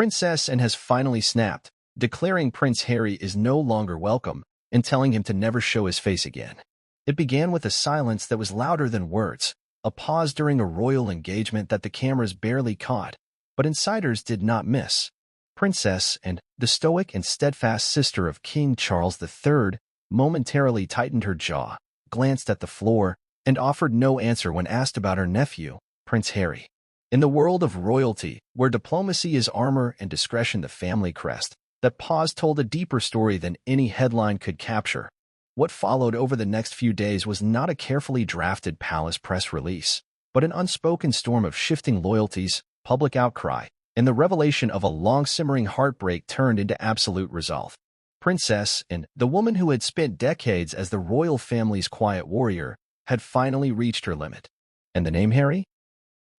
Princess Anne has finally snapped, declaring Prince Harry is no longer welcome and telling him to never show his face again. It began with a silence that was louder than words, a pause during a royal engagement that the cameras barely caught, but insiders did not miss. Princess Anne, the stoic and steadfast sister of King Charles III, momentarily tightened her jaw, glanced at the floor, and offered no answer when asked about her nephew, Prince Harry. In the world of royalty, where diplomacy is armor and discretion the family crest, that pause told a deeper story than any headline could capture. What followed over the next few days was not a carefully drafted palace press release, but an unspoken storm of shifting loyalties, public outcry, and the revelation of a long-simmering heartbreak turned into absolute resolve. Princess Anne, the woman who had spent decades as the royal family's quiet warrior, had finally reached her limit. And the name Harry?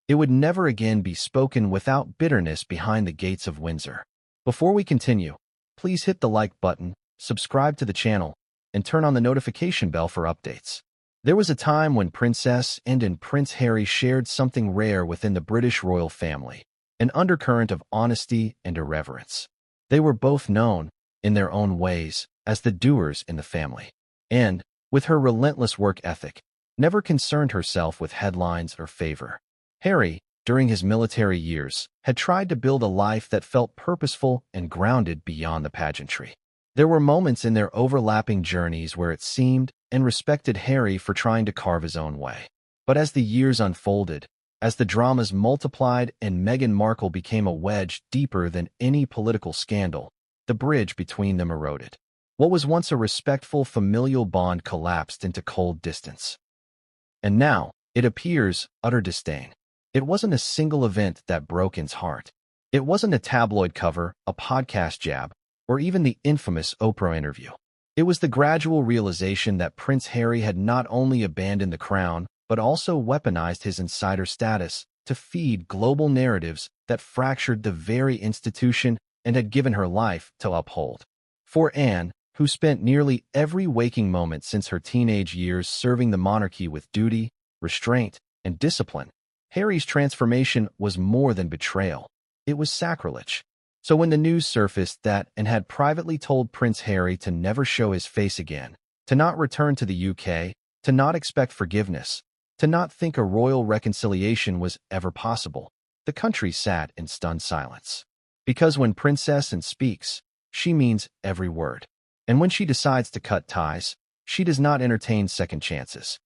It would never again be spoken without bitterness behind the gates of Windsor. Before we continue, please hit the like button, subscribe to the channel, and turn on the notification bell for updates. There was a time when Princess Anne and Prince Harry shared something rare within the British royal family, an undercurrent of honesty and irreverence. They were both known, in their own ways, as the doers in the family. And, with her relentless work ethic, never concerned herself with headlines or favor. Harry, during his military years, had tried to build a life that felt purposeful and grounded beyond the pageantry. There were moments in their overlapping journeys where it seemed and respected Harry for trying to carve his own way. But as the years unfolded, as the dramas multiplied and Meghan Markle became a wedge deeper than any political scandal, the bridge between them eroded. What was once a respectful familial bond collapsed into cold distance. And now, it appears, utter disdain. It wasn't a single event that broke Anne's heart. It wasn't a tabloid cover, a podcast jab, or even the infamous Oprah interview. It was the gradual realization that Prince Harry had not only abandoned the crown, but also weaponized his insider status to feed global narratives that fractured the very institution and had given her life to uphold. For Anne, who spent nearly every waking moment since her teenage years serving the monarchy with duty, restraint, and discipline, Harry's transformation was more than betrayal. It was sacrilege. So when the news surfaced that Anne had privately told Prince Harry to never show his face again, to not return to the UK, to not expect forgiveness, to not think a royal reconciliation was ever possible, the country sat in stunned silence. Because when Princess Anne speaks, she means every word. And when she decides to cut ties, she does not entertain second chances.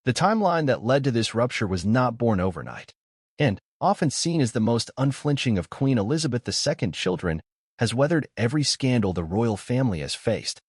The timeline that led to this rupture was not born overnight, and, often seen as the most unflinching of Queen Elizabeth II's children, has weathered every scandal the royal family has faced.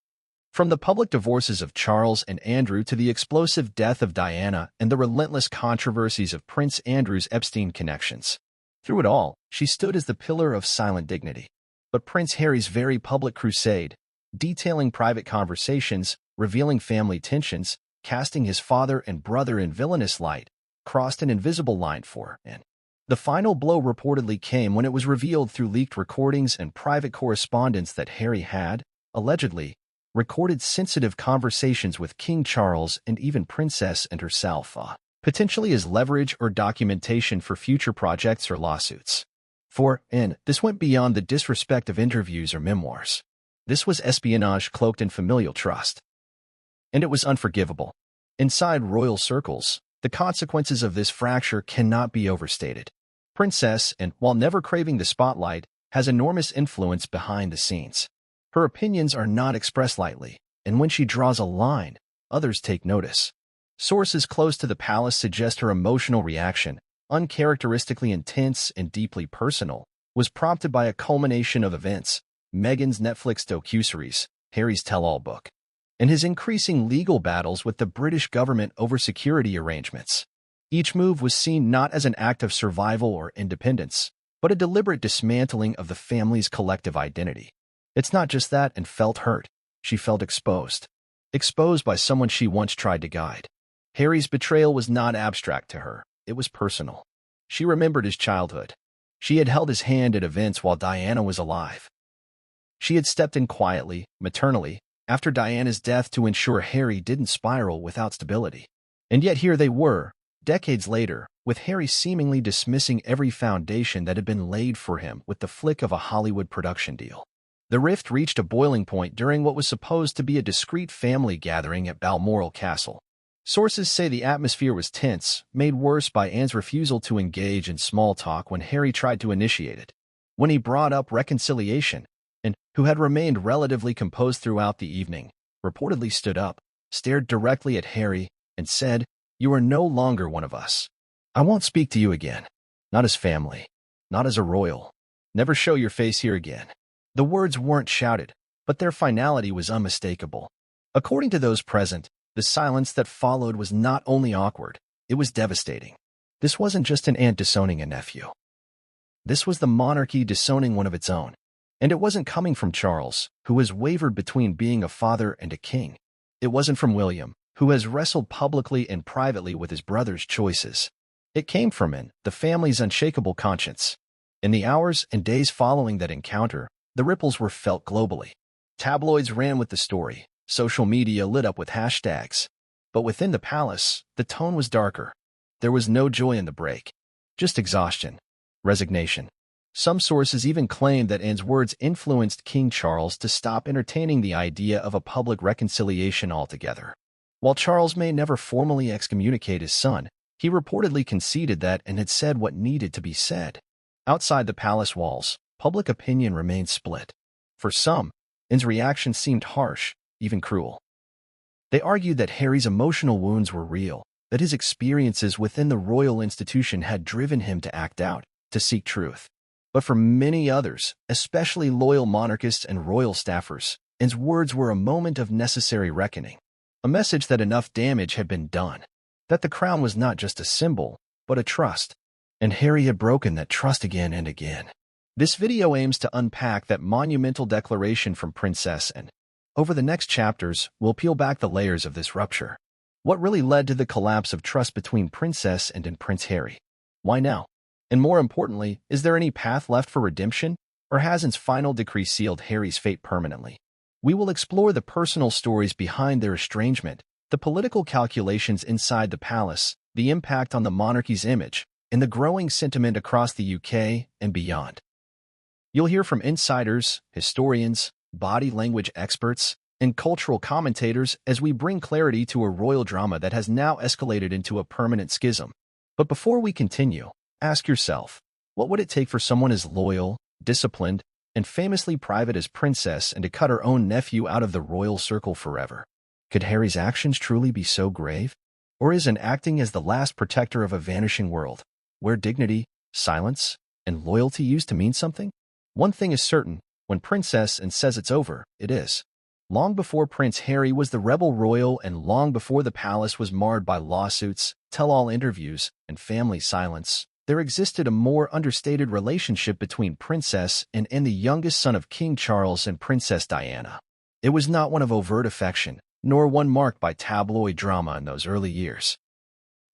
From the public divorces of Charles and Andrew to the explosive death of Diana and the relentless controversies of Prince Andrew's Epstein connections. Through it all, she stood as the pillar of silent dignity. But Prince Harry's very public crusade, detailing private conversations, revealing family tensions, casting his father and brother in villainous light, crossed an invisible line for Anne. The final blow reportedly came when it was revealed through leaked recordings and private correspondence that Harry had, allegedly, recorded sensitive conversations with King Charles and even Princess Anne herself, potentially as leverage or documentation for future projects or lawsuits. For Anne, this went beyond the disrespect of interviews or memoirs. This was espionage cloaked in familial trust. And it was unforgivable. Inside royal circles, the consequences of this fracture cannot be overstated. Princess Anne, while never craving the spotlight, has enormous influence behind the scenes. Her opinions are not expressed lightly, and when she draws a line, others take notice. Sources close to the palace suggest her emotional reaction, uncharacteristically intense and deeply personal, was prompted by a culmination of events: Meghan's Netflix docuseries, Harry's tell-all book, and his increasing legal battles with the British government over security arrangements. Each move was seen not as an act of survival or independence, but a deliberate dismantling of the family's collective identity. It's not just that Anne felt hurt. She felt exposed. Exposed by someone she once tried to guide. Harry's betrayal was not abstract to her. It was personal. She remembered his childhood. She had held his hand at events while Diana was alive. She had stepped in quietly, maternally, after Diana's death to ensure Harry didn't spiral without stability. And yet here they were, Decades later, with Harry seemingly dismissing every foundation that had been laid for him with the flick of a Hollywood production deal. The rift reached a boiling point during what was supposed to be a discreet family gathering at Balmoral Castle. Sources say the atmosphere was tense, made worse by Anne's refusal to engage in small talk when Harry tried to initiate it. When he brought up reconciliation, Anne, who had remained relatively composed throughout the evening, reportedly stood up, stared directly at Harry, and said, "You are no longer one of us. I won't speak to you again. Not as family. Not as a royal. Never show your face here again." The words weren't shouted, but their finality was unmistakable. According to those present, the silence that followed was not only awkward, it was devastating. This wasn't just an aunt disowning a nephew. This was the monarchy disowning one of its own. And it wasn't coming from Charles, who has wavered between being a father and a king. It wasn't from William, who has wrestled publicly and privately with his brother's choices. It came from Anne, the family's unshakable conscience. In the hours and days following that encounter, the ripples were felt globally. Tabloids ran with the story. Social media lit up with hashtags. But within the palace, the tone was darker. There was no joy in the break. Just exhaustion. Resignation. Some sources even claimed that Anne's words influenced King Charles to stop entertaining the idea of a public reconciliation altogether. While Charles may never formally excommunicate his son, he reportedly conceded that and had said what needed to be said. Outside the palace walls, public opinion remained split. For some, Anne's reaction seemed harsh, even cruel. They argued that Harry's emotional wounds were real, that his experiences within the royal institution had driven him to act out, to seek truth. But for many others, especially loyal monarchists and royal staffers, Anne's words were a moment of necessary reckoning, a message that enough damage had been done, that the crown was not just a symbol, but a trust, and Harry had broken that trust again and again. This video aims to unpack that monumental declaration from Princess Anne. Over the next chapters, we'll peel back the layers of this rupture. What really led to the collapse of trust between Princess Anne and Prince Harry? Why now? And more importantly, is there any path left for redemption, or has Anne's final decree sealed Harry's fate permanently? We will explore the personal stories behind their estrangement, the political calculations inside the palace, the impact on the monarchy's image, and the growing sentiment across the UK and beyond. You'll hear from insiders, historians, body language experts, and cultural commentators as we bring clarity to a royal drama that has now escalated into a permanent schism. But before we continue, ask yourself, what would it take for someone as loyal, disciplined, and famously private as Princess Anne to cut her own nephew out of the royal circle forever? Could Harry's actions truly be so grave? Or is Anne acting as the last protector of a vanishing world, where dignity, silence, and loyalty used to mean something? One thing is certain, when Princess Anne says it's over, it is. Long before Prince Harry was the rebel royal and long before the palace was marred by lawsuits, tell-all interviews, and family silence, there existed a more understated relationship between Princess Anne and the youngest son of King Charles and Princess Diana. It was not one of overt affection, nor one marked by tabloid drama in those early years.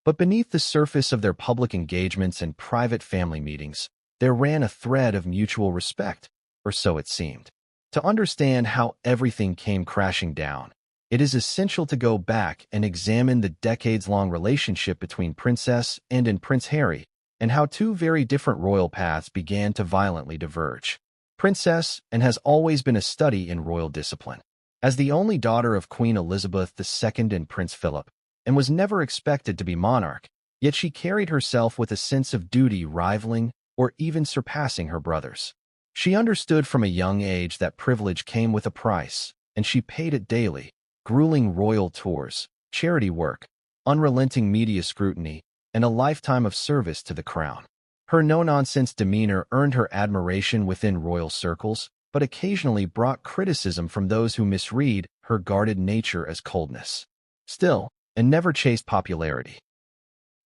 But beneath the surface of their public engagements and private family meetings, there ran a thread of mutual respect, or so it seemed. To understand how everything came crashing down, it is essential to go back and examine the decades-long relationship between Princess Anne and Prince Harry, and how two very different royal paths began to violently diverge. Princess Anne has always been a study in royal discipline. As the only daughter of Queen Elizabeth II and Prince Philip, and was never expected to be monarch, yet she carried herself with a sense of duty rivaling or even surpassing her brothers. She understood from a young age that privilege came with a price, and she paid it daily: grueling royal tours, charity work, unrelenting media scrutiny, and a lifetime of service to the crown. Her no-nonsense demeanor earned her admiration within royal circles, but occasionally brought criticism from those who misread her guarded nature as coldness. Still, Anne never chased popularity.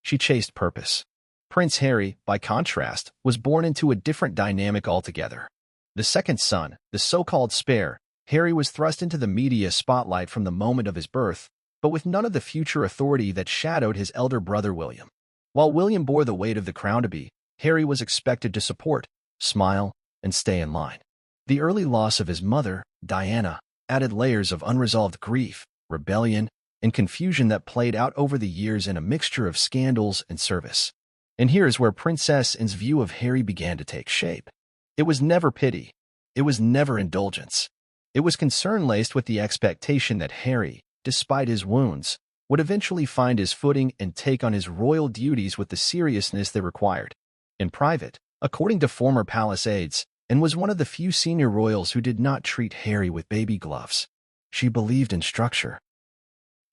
She chased purpose. Prince Harry, by contrast, was born into a different dynamic altogether. The second son, the so-called spare, Harry was thrust into the media spotlight from the moment of his birth, but with none of the future authority that shadowed his elder brother William. While William bore the weight of the crown to be, Harry was expected to support, smile, and stay in line. The early loss of his mother, Diana, added layers of unresolved grief, rebellion, and confusion that played out over the years in a mixture of scandals and service. And here's where Princess Anne's view of Harry began to take shape. It was never pity. It was never indulgence. It was concern laced with the expectation that Harry, despite his wounds, would eventually find his footing and take on his royal duties with the seriousness they required. In private, according to former palace aides, Anne was one of the few senior royals who did not treat Harry with baby gloves. She believed in structure,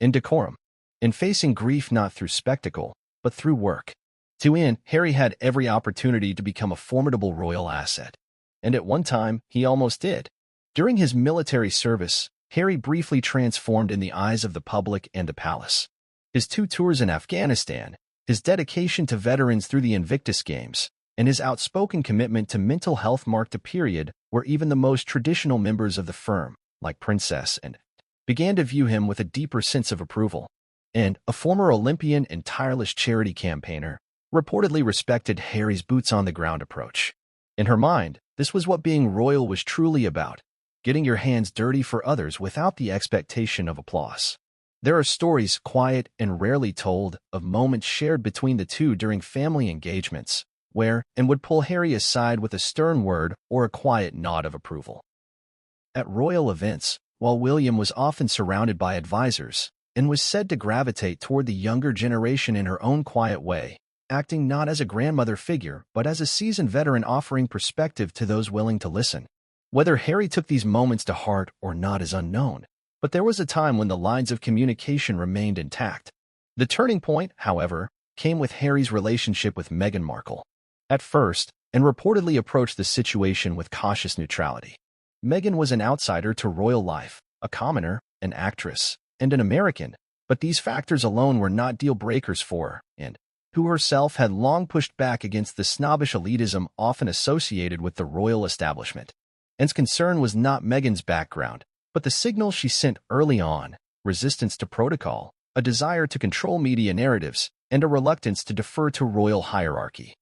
in decorum, in facing grief not through spectacle, but through work. To Anne, Harry had every opportunity to become a formidable royal asset. And at one time, he almost did. During his military service, Harry briefly transformed in the eyes of the public and the palace. His 2 tours in Afghanistan, his dedication to veterans through the Invictus Games, and his outspoken commitment to mental health marked a period where even the most traditional members of the firm, like Princess Anne, began to view him with a deeper sense of approval. And a former Olympian and tireless charity campaigner reportedly respected Harry's boots-on-the-ground approach. In her mind, this was what being royal was truly about, getting your hands dirty for others without the expectation of applause. There are stories, quiet and rarely told, of moments shared between the two during family engagements, where Anne would pull Harry aside with a stern word or a quiet nod of approval. At royal events, while William was often surrounded by advisors, Anne was said to gravitate toward the younger generation in her own quiet way, acting not as a grandmother figure but as a seasoned veteran offering perspective to those willing to listen. Whether Harry took these moments to heart or not is unknown, but there was a time when the lines of communication remained intact. The turning point, however, came with Harry's relationship with Meghan Markle. At first, Anne reportedly approached the situation with cautious neutrality. Meghan was an outsider to royal life, a commoner, an actress, and an American, but these factors alone were not deal-breakers for Anne, who herself had long pushed back against the snobbish elitism often associated with the royal establishment. Anne's concern was not Meghan's background, but the signal she sent early on: resistance to protocol, a desire to control media narratives, and a reluctance to defer to royal hierarchy.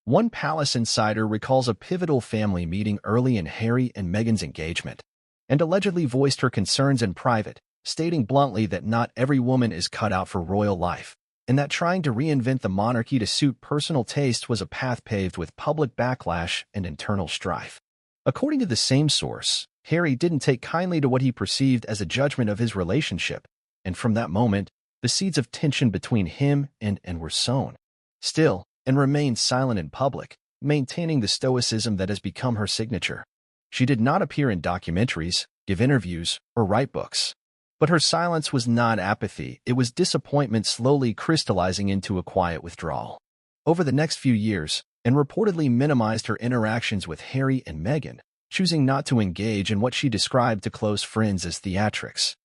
One palace insider recalls a pivotal family meeting early in Harry and Meghan's engagement, and allegedly voiced her concerns in private, stating bluntly that not every woman is cut out for royal life, and that trying to reinvent the monarchy to suit personal taste was a path paved with public backlash and internal strife. According to the same source, Harry didn't take kindly to what he perceived as a judgment of his relationship, and from that moment, the seeds of tension between him and Anne were sown. Still, Anne remained silent in public, maintaining the stoicism that has become her signature. She did not appear in documentaries, give interviews, or write books. But her silence was not apathy, it was disappointment slowly crystallizing into a quiet withdrawal. Over the next few years, Anne reportedly minimized her interactions with Harry and Meghan, choosing not to engage in what she described to close friends as theatrics.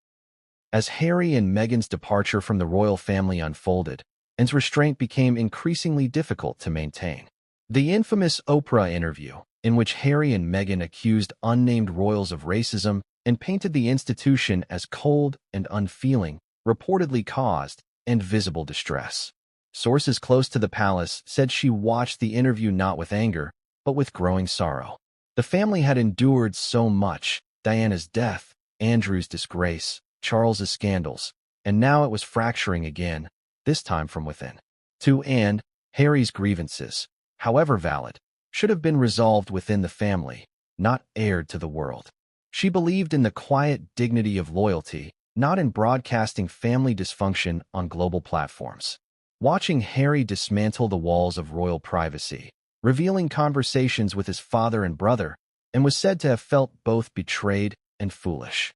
As Harry and Meghan's departure from the royal family unfolded, Anne's restraint became increasingly difficult to maintain. The infamous Oprah interview, in which Harry and Meghan accused unnamed royals of racism and painted the institution as cold and unfeeling, reportedly caused Anne visible distress. Sources close to the palace said she watched the interview not with anger, but with growing sorrow. The family had endured so much: Diana's death, Andrew's disgrace, Charles's scandals, and now it was fracturing again, this time from within. To Anne, Harry's grievances, however valid, should have been resolved within the family, not aired to the world. She believed in the quiet dignity of loyalty, not in broadcasting family dysfunction on global platforms. Watching Harry dismantle the walls of royal privacy, revealing conversations with his father and brother, and was said to have felt both betrayed and foolish.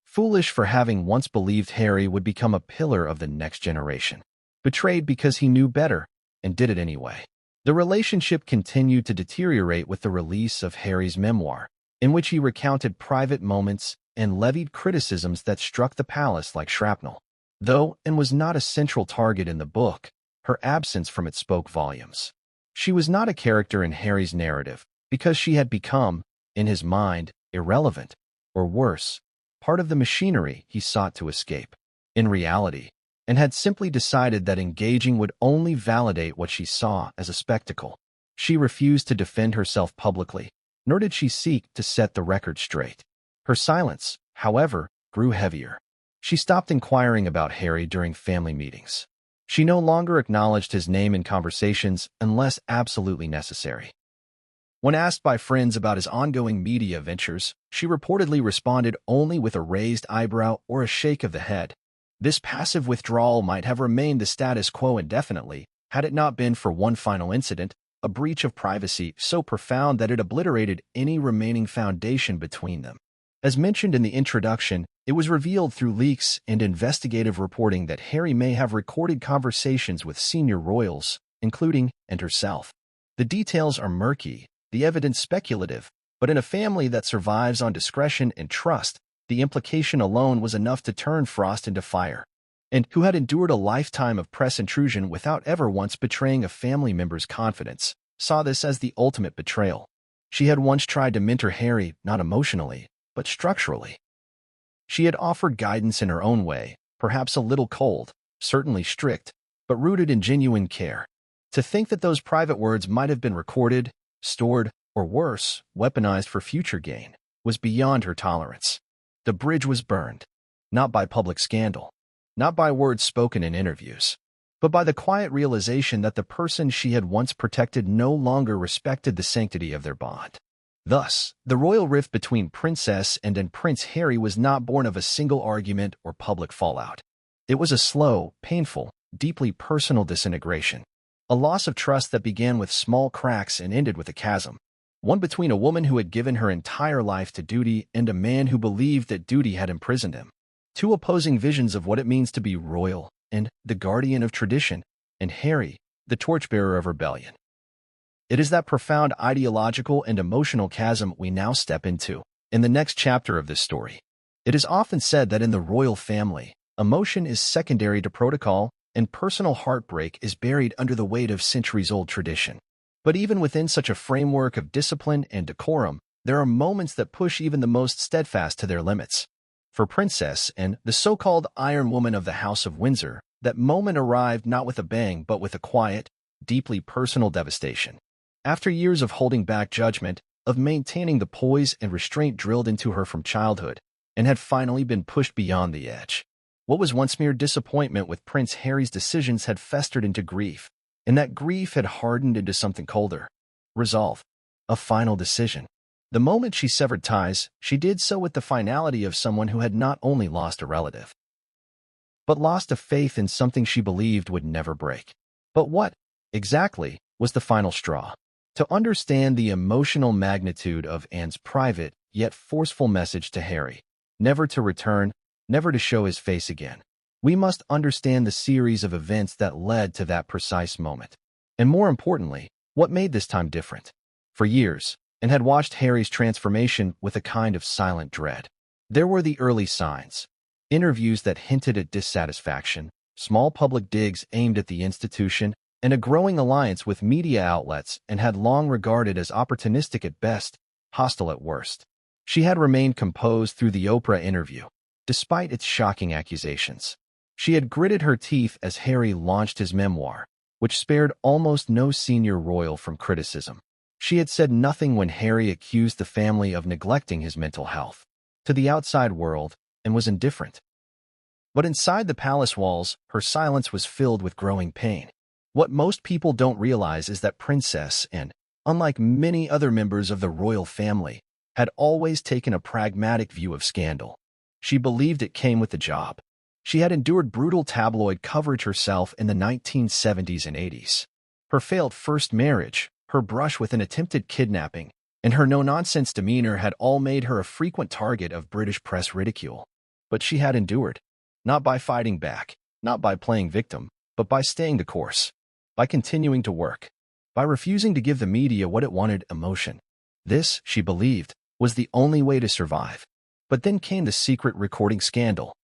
Foolish for having once believed Harry would become a pillar of the next generation. Betrayed because he knew better and did it anyway. The relationship continued to deteriorate with the release of Harry's memoir, in which he recounted private moments and levied criticisms that struck the palace like shrapnel. Though Anne was not a central target in the book, her absence from it spoke volumes. She was not a character in Harry's narrative because she had become, in his mind, irrelevant, or worse, part of the machinery he sought to escape. In reality, Anne had simply decided that engaging would only validate what she saw as a spectacle. She refused to defend herself publicly, nor did she seek to set the record straight. Her silence, however, grew heavier. She stopped inquiring about Harry during family meetings. She no longer acknowledged his name in conversations unless absolutely necessary. When asked by friends about his ongoing media ventures, she reportedly responded only with a raised eyebrow or a shake of the head. This passive withdrawal might have remained the status quo indefinitely, had it not been for one final incident, a breach of privacy so profound that it obliterated any remaining foundation between them. As mentioned in the introduction, it was revealed through leaks and investigative reporting that Harry may have recorded conversations with senior royals, including and herself. The details are murky, the evidence speculative, but in a family that survives on discretion and trust, the implication alone was enough to turn Frost into fire. And who had endured a lifetime of press intrusion without ever once betraying a family member's confidence, saw this as the ultimate betrayal. She had once tried to mentor Harry, not emotionally, but structurally. She had offered guidance in her own way, perhaps a little cold, certainly strict, but rooted in genuine care. To think that those private words might have been recorded, stored, or worse, weaponized for future gain, was beyond her tolerance. The bridge was burned, not by public scandal, not by words spoken in interviews, but by the quiet realization that the person she had once protected no longer respected the sanctity of their bond. Thus, the royal rift between Princess and Prince Harry was not born of a single argument or public fallout. It was a slow, painful, deeply personal disintegration, a loss of trust that began with small cracks and ended with a chasm, one between a woman who had given her entire life to duty and a man who believed that duty had imprisoned him. Two opposing visions of what it means to be royal, and the guardian of tradition, and Harry, the torchbearer of rebellion. It is that profound ideological and emotional chasm we now step into, in the next chapter of this story. It is often said that in the royal family, emotion is secondary to protocol, and personal heartbreak is buried under the weight of centuries-old tradition. But even within such a framework of discipline and decorum, there are moments that push even the most steadfast to their limits. For Princess and the so-called Iron Woman of the House of Windsor, that moment arrived not with a bang but with a quiet, deeply personal devastation. After years of holding back judgment, of maintaining the poise and restraint drilled into her from childhood, and had finally been pushed beyond the edge. What was once mere disappointment with Prince Harry's decisions had festered into grief, and that grief had hardened into something colder. Resolve. A final decision. The moment she severed ties, she did so with the finality of someone who had not only lost a relative, but lost a faith in something she believed would never break. But what, exactly, was the final straw? To understand the emotional magnitude of Anne's private, yet forceful message to Harry, never to return, never to show his face again, we must understand the series of events that led to that precise moment. And more importantly, what made this time different? For years, Anne had watched Harry's transformation with a kind of silent dread. There were the early signs, interviews that hinted at dissatisfaction, small public digs aimed at the institution, and a growing alliance with media outlets and had long regarded as opportunistic at best, hostile at worst. She had remained composed through the Oprah interview, despite its shocking accusations. She had gritted her teeth as Harry launched his memoir, which spared almost no senior royal from criticism. She had said nothing when Harry accused the family of neglecting his mental health. To the outside world, and was indifferent. But inside the palace walls, her silence was filled with growing pain. What most people don't realize is that Princess Anne, unlike many other members of the royal family, had always taken a pragmatic view of scandal. She believed it came with the job. She had endured brutal tabloid coverage herself in the 1970s and 80s. Her failed first marriage, her brush with an attempted kidnapping, and her no-nonsense demeanor had all made her a frequent target of British press ridicule. But she had endured, not by fighting back, not by playing victim, but by staying the course, by continuing to work, by refusing to give the media what it wanted: emotion. This, she believed, was the only way to survive. But then came the secret recording scandal.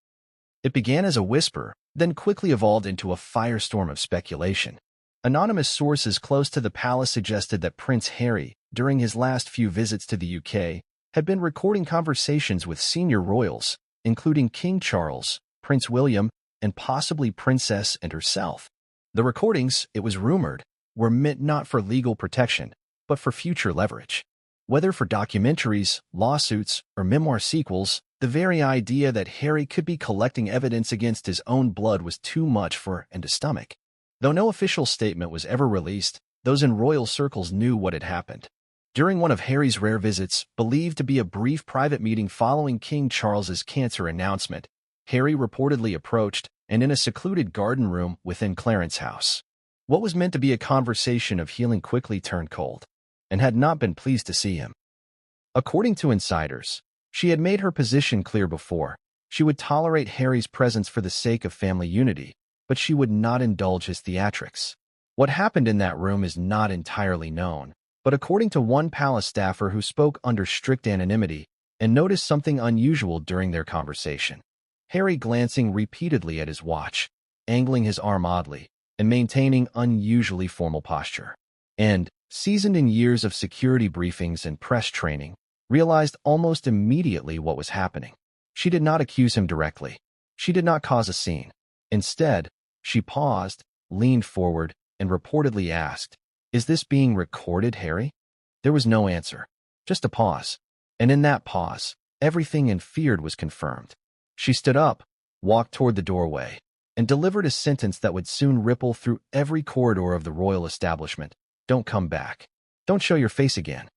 It began as a whisper, then quickly evolved into a firestorm of speculation. Anonymous sources close to the palace suggested that Prince Harry, during his last few visits to the UK, had been recording conversations with senior royals, including King Charles, Prince William, and possibly Princess and herself. The recordings, it was rumored, were meant not for legal protection, but for future leverage. Whether for documentaries, lawsuits, or memoir sequels, the very idea that Harry could be collecting evidence against his own blood was too much for her to stomach. Though no official statement was ever released, those in royal circles knew what had happened. During one of Harry's rare visits, believed to be a brief private meeting following King Charles's cancer announcement, Harry reportedly approached and in a secluded garden room within Clarence's house. What was meant to be a conversation of healing quickly turned cold, and had not been pleased to see him. According to insiders, she had made her position clear before. She would tolerate Harry's presence for the sake of family unity, but she would not indulge his theatrics. What happened in that room is not entirely known, but according to one palace staffer who spoke under strict anonymity and noticed something unusual during their conversation. Harry glancing repeatedly at his watch, angling his arm oddly, and maintaining unusually formal posture. And, seasoned in years of security briefings and press training, realized almost immediately what was happening. She did not accuse him directly. She did not cause a scene. Instead, she paused, leaned forward, and reportedly asked, "Is this being recorded, Harry?" There was no answer, just a pause. And in that pause, everything Anne feared was confirmed. She stood up, walked toward the doorway, and delivered a sentence that would soon ripple through every corridor of the royal establishment. "Don't come back. Don't show your face again.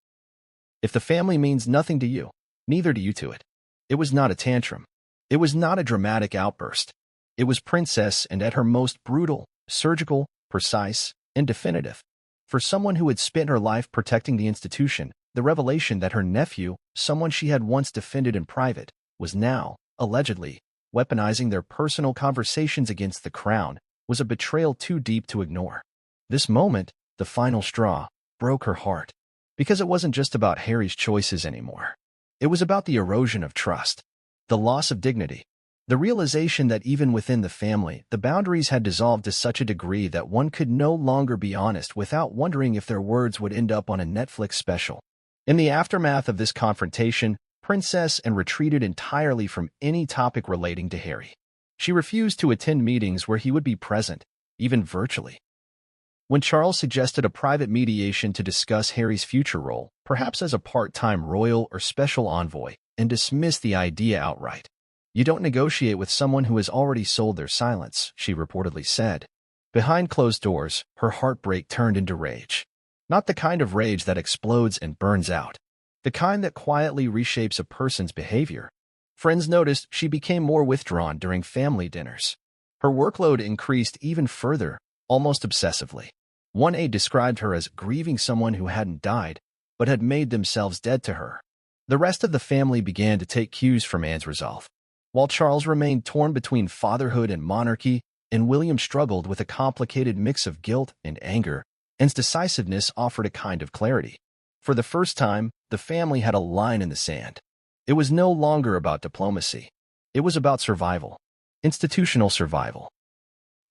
If the family means nothing to you, neither do you to it." It was not a tantrum. It was not a dramatic outburst. It was Princess, and at her most brutal, surgical, precise, and definitive. For someone who had spent her life protecting the institution, the revelation that her nephew, someone she had once defended in private, was now, allegedly, weaponizing their personal conversations against the crown, was a betrayal too deep to ignore. This moment, the final straw, broke her heart. Because it wasn't just about Harry's choices anymore. It was about the erosion of trust, the loss of dignity, the realization that even within the family, the boundaries had dissolved to such a degree that one could no longer be honest without wondering if their words would end up on a Netflix special. In the aftermath of this confrontation, Princess Anne retreated entirely from any topic relating to Harry. She refused to attend meetings where he would be present, even virtually. When Charles suggested a private mediation to discuss Harry's future role, perhaps as a part-time royal or special envoy, and dismissed the idea outright. "You don't negotiate with someone who has already sold their silence," she reportedly said. Behind closed doors, her heartbreak turned into rage. Not the kind of rage that explodes and burns out. The kind that quietly reshapes a person's behavior. Friends noticed she became more withdrawn during family dinners. Her workload increased even further, almost obsessively. One aide described her as grieving someone who hadn't died, but had made themselves dead to her. The rest of the family began to take cues from Anne's resolve. While Charles remained torn between fatherhood and monarchy, and William struggled with a complicated mix of guilt and anger, Anne's decisiveness offered a kind of clarity. For the first time, the family had a line in the sand. It was no longer about diplomacy. It was about survival. Institutional survival.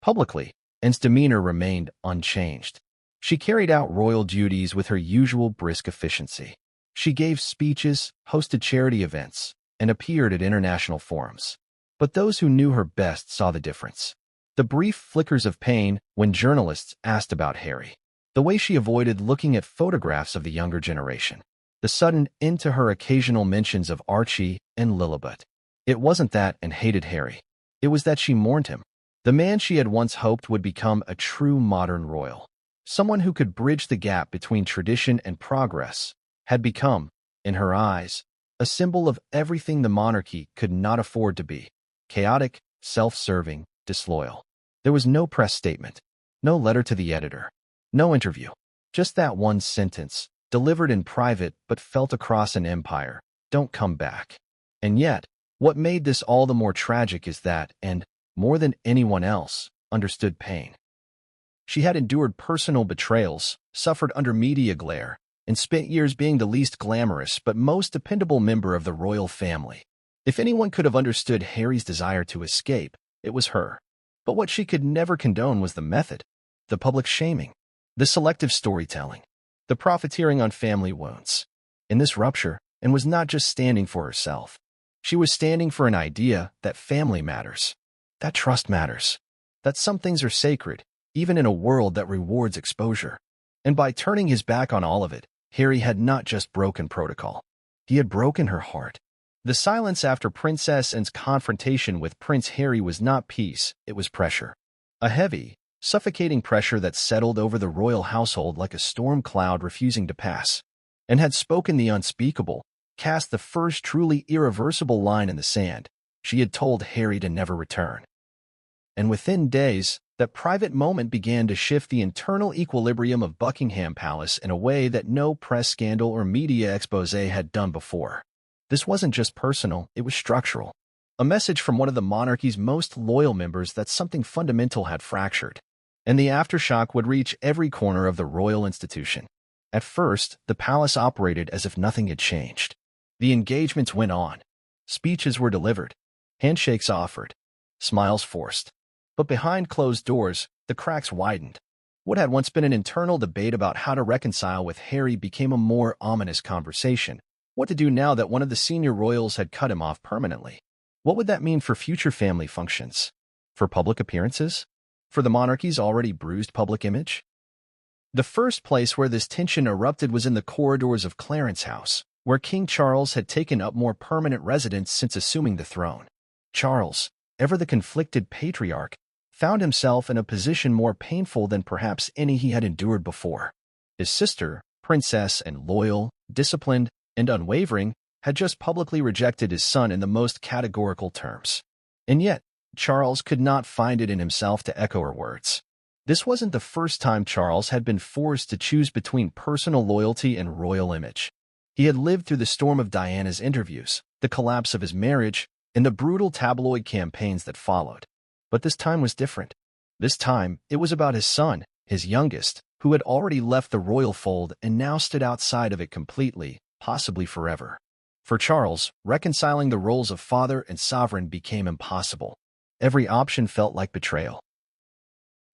Publicly, Anne's demeanor remained unchanged. She carried out royal duties with her usual brisk efficiency. She gave speeches, hosted charity events, and appeared at international forums. But those who knew her best saw the difference. The brief flickers of pain when journalists asked about Harry. The way she avoided looking at photographs of the younger generation. The sudden end to her occasional mentions of Archie and Lilibet. It wasn't that Anne hated Harry. It was that she mourned him. The man she had once hoped would become a true modern royal. Someone who could bridge the gap between tradition and progress, had become, in her eyes, a symbol of everything the monarchy could not afford to be. Chaotic, self-serving, disloyal. There was no press statement, no letter to the editor, no interview. Just that one sentence, delivered in private but felt across an empire. "Don't come back." And yet, what made this all the more tragic is that, and more than anyone else, understood pain. She had endured personal betrayals, suffered under media glare, and spent years being the least glamorous but most dependable member of the royal family. If anyone could have understood Harry's desire to escape, it was her. But what she could never condone was the method, the public shaming, the selective storytelling, the profiteering on family wounds. In this rupture, Anne was not just standing for herself. She was standing for an idea that family matters, that trust matters, that some things are sacred, even in a world that rewards exposure. And by turning his back on all of it, Harry had not just broken protocol. He had broken her heart. The silence after Princess Anne's confrontation with Prince Harry was not peace, it was pressure. A heavy, suffocating pressure that settled over the royal household like a storm cloud refusing to pass, and had spoken the unspeakable, cast the first truly irreversible line in the sand. She had told Harry to never return. And within days, that private moment began to shift the internal equilibrium of Buckingham Palace in a way that no press scandal or media expose had done before. This wasn't just personal, it was structural. A message from one of the monarchy's most loyal members that something fundamental had fractured, and the aftershock would reach every corner of the royal institution. At first, the palace operated as if nothing had changed. The engagements went on. Speeches were delivered. Handshakes offered. Smiles forced. But behind closed doors, the cracks widened. What had once been an internal debate about how to reconcile with Harry became a more ominous conversation. What to do now that one of the senior royals had cut him off permanently? What would that mean for future family functions? For public appearances? For the monarchy's already bruised public image? The first place where this tension erupted was in the corridors of Clarence House, where King Charles had taken up more permanent residence since assuming the throne. Charles, ever the conflicted patriarch, found himself in a position more painful than perhaps any he had endured before. His sister, Princess Anne, loyal, disciplined, and unwavering, had just publicly rejected his son in the most categorical terms. And yet, Charles could not find it in himself to echo her words. This wasn't the first time Charles had been forced to choose between personal loyalty and royal image. He had lived through the storm of Diana's interviews, the collapse of his marriage, and the brutal tabloid campaigns that followed. But this time was different. This time, it was about his son, his youngest, who had already left the royal fold and now stood outside of it completely, possibly forever. For Charles, reconciling the roles of father and sovereign became impossible. Every option felt like betrayal.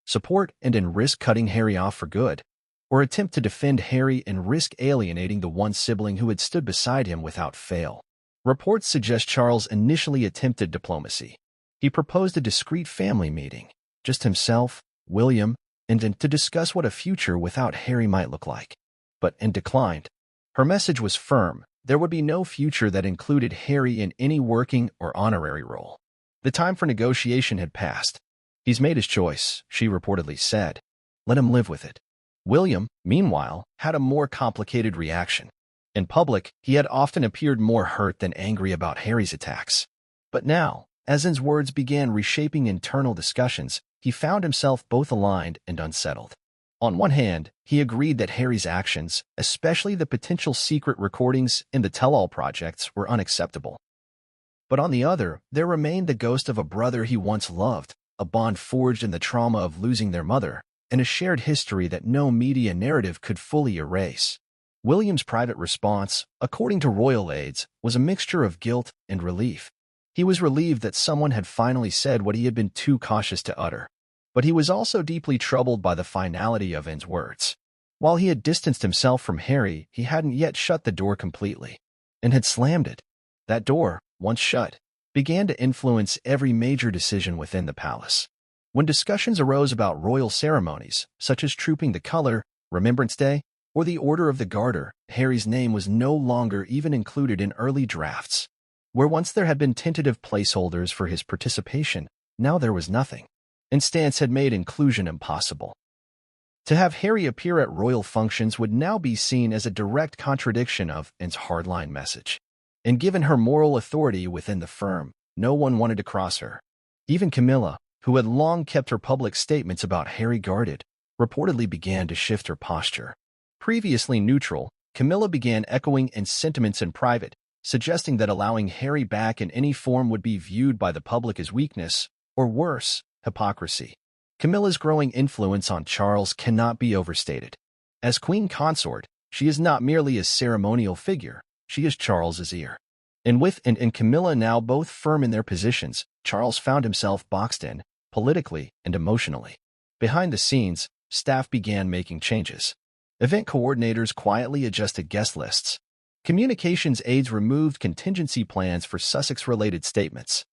Support and risk cutting Harry off for good, or attempt to defend Harry and risk alienating the one sibling who had stood beside him without fail. Reports suggest Charles initially attempted diplomacy. He proposed a discreet family meeting, just himself, William, and Anne, to discuss what a future without Harry might look like. But Anne declined. Her message was firm. There would be no future that included Harry in any working or honorary role. The time for negotiation had passed. He's made his choice, she reportedly said. Let him live with it. William, meanwhile, had a more complicated reaction. In public, he had often appeared more hurt than angry about Harry's attacks. But now, as Anne's words began reshaping internal discussions, he found himself both aligned and unsettled. On one hand, he agreed that Harry's actions, especially the potential secret recordings in the tell-all projects, were unacceptable. But on the other, there remained the ghost of a brother he once loved, a bond forged in the trauma of losing their mother, and a shared history that no media narrative could fully erase. William's private response, according to royal aides, was a mixture of guilt and relief. He was relieved that someone had finally said what he had been too cautious to utter. But he was also deeply troubled by the finality of Anne's words. While he had distanced himself from Harry, he hadn't yet shut the door completely, and had slammed it. That door, once shut, began to influence every major decision within the palace. When discussions arose about royal ceremonies, such as Trooping the Color, Remembrance Day, or the Order of the Garter, Harry's name was no longer even included in early drafts. Where once there had been tentative placeholders for his participation, now there was nothing. And stance had made inclusion impossible. To have Harry appear at royal functions would now be seen as a direct contradiction of Anne's hardline message. And given her moral authority within the firm, no one wanted to cross her. Even Camilla, who had long kept her public statements about Harry guarded, reportedly began to shift her posture. Previously neutral, Camilla began echoing Anne's sentiments in private, suggesting that allowing Harry back in any form would be viewed by the public as weakness, or worse, hypocrisy. Camilla's growing influence on Charles cannot be overstated. As queen consort, she is not merely a ceremonial figure, she is Charles's ear. And with Anne and Camilla now both firm in their positions, Charles found himself boxed in, politically and emotionally. Behind the scenes, staff began making changes. Event coordinators quietly adjusted guest lists. Communications aides removed contingency plans for Sussex-related statements.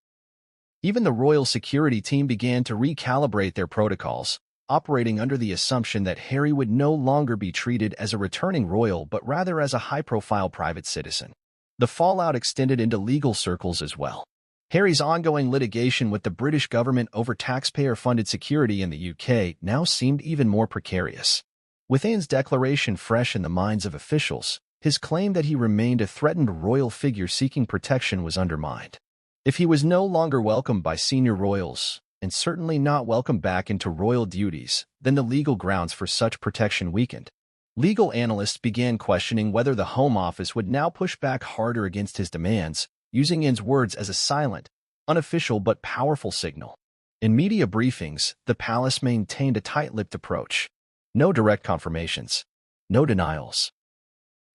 Even the royal security team began to recalibrate their protocols, operating under the assumption that Harry would no longer be treated as a returning royal but rather as a high-profile private citizen. The fallout extended into legal circles as well. Harry's ongoing litigation with the British government over taxpayer-funded security in the UK now seemed even more precarious. With Anne's declaration fresh in the minds of officials, his claim that he remained a threatened royal figure seeking protection was undermined. If he was no longer welcomed by senior royals, and certainly not welcomed back into royal duties, then the legal grounds for such protection weakened. Legal analysts began questioning whether the Home Office would now push back harder against his demands, using Anne's words as a silent, unofficial but powerful signal. In media briefings, the palace maintained a tight-lipped approach. No direct confirmations. No denials.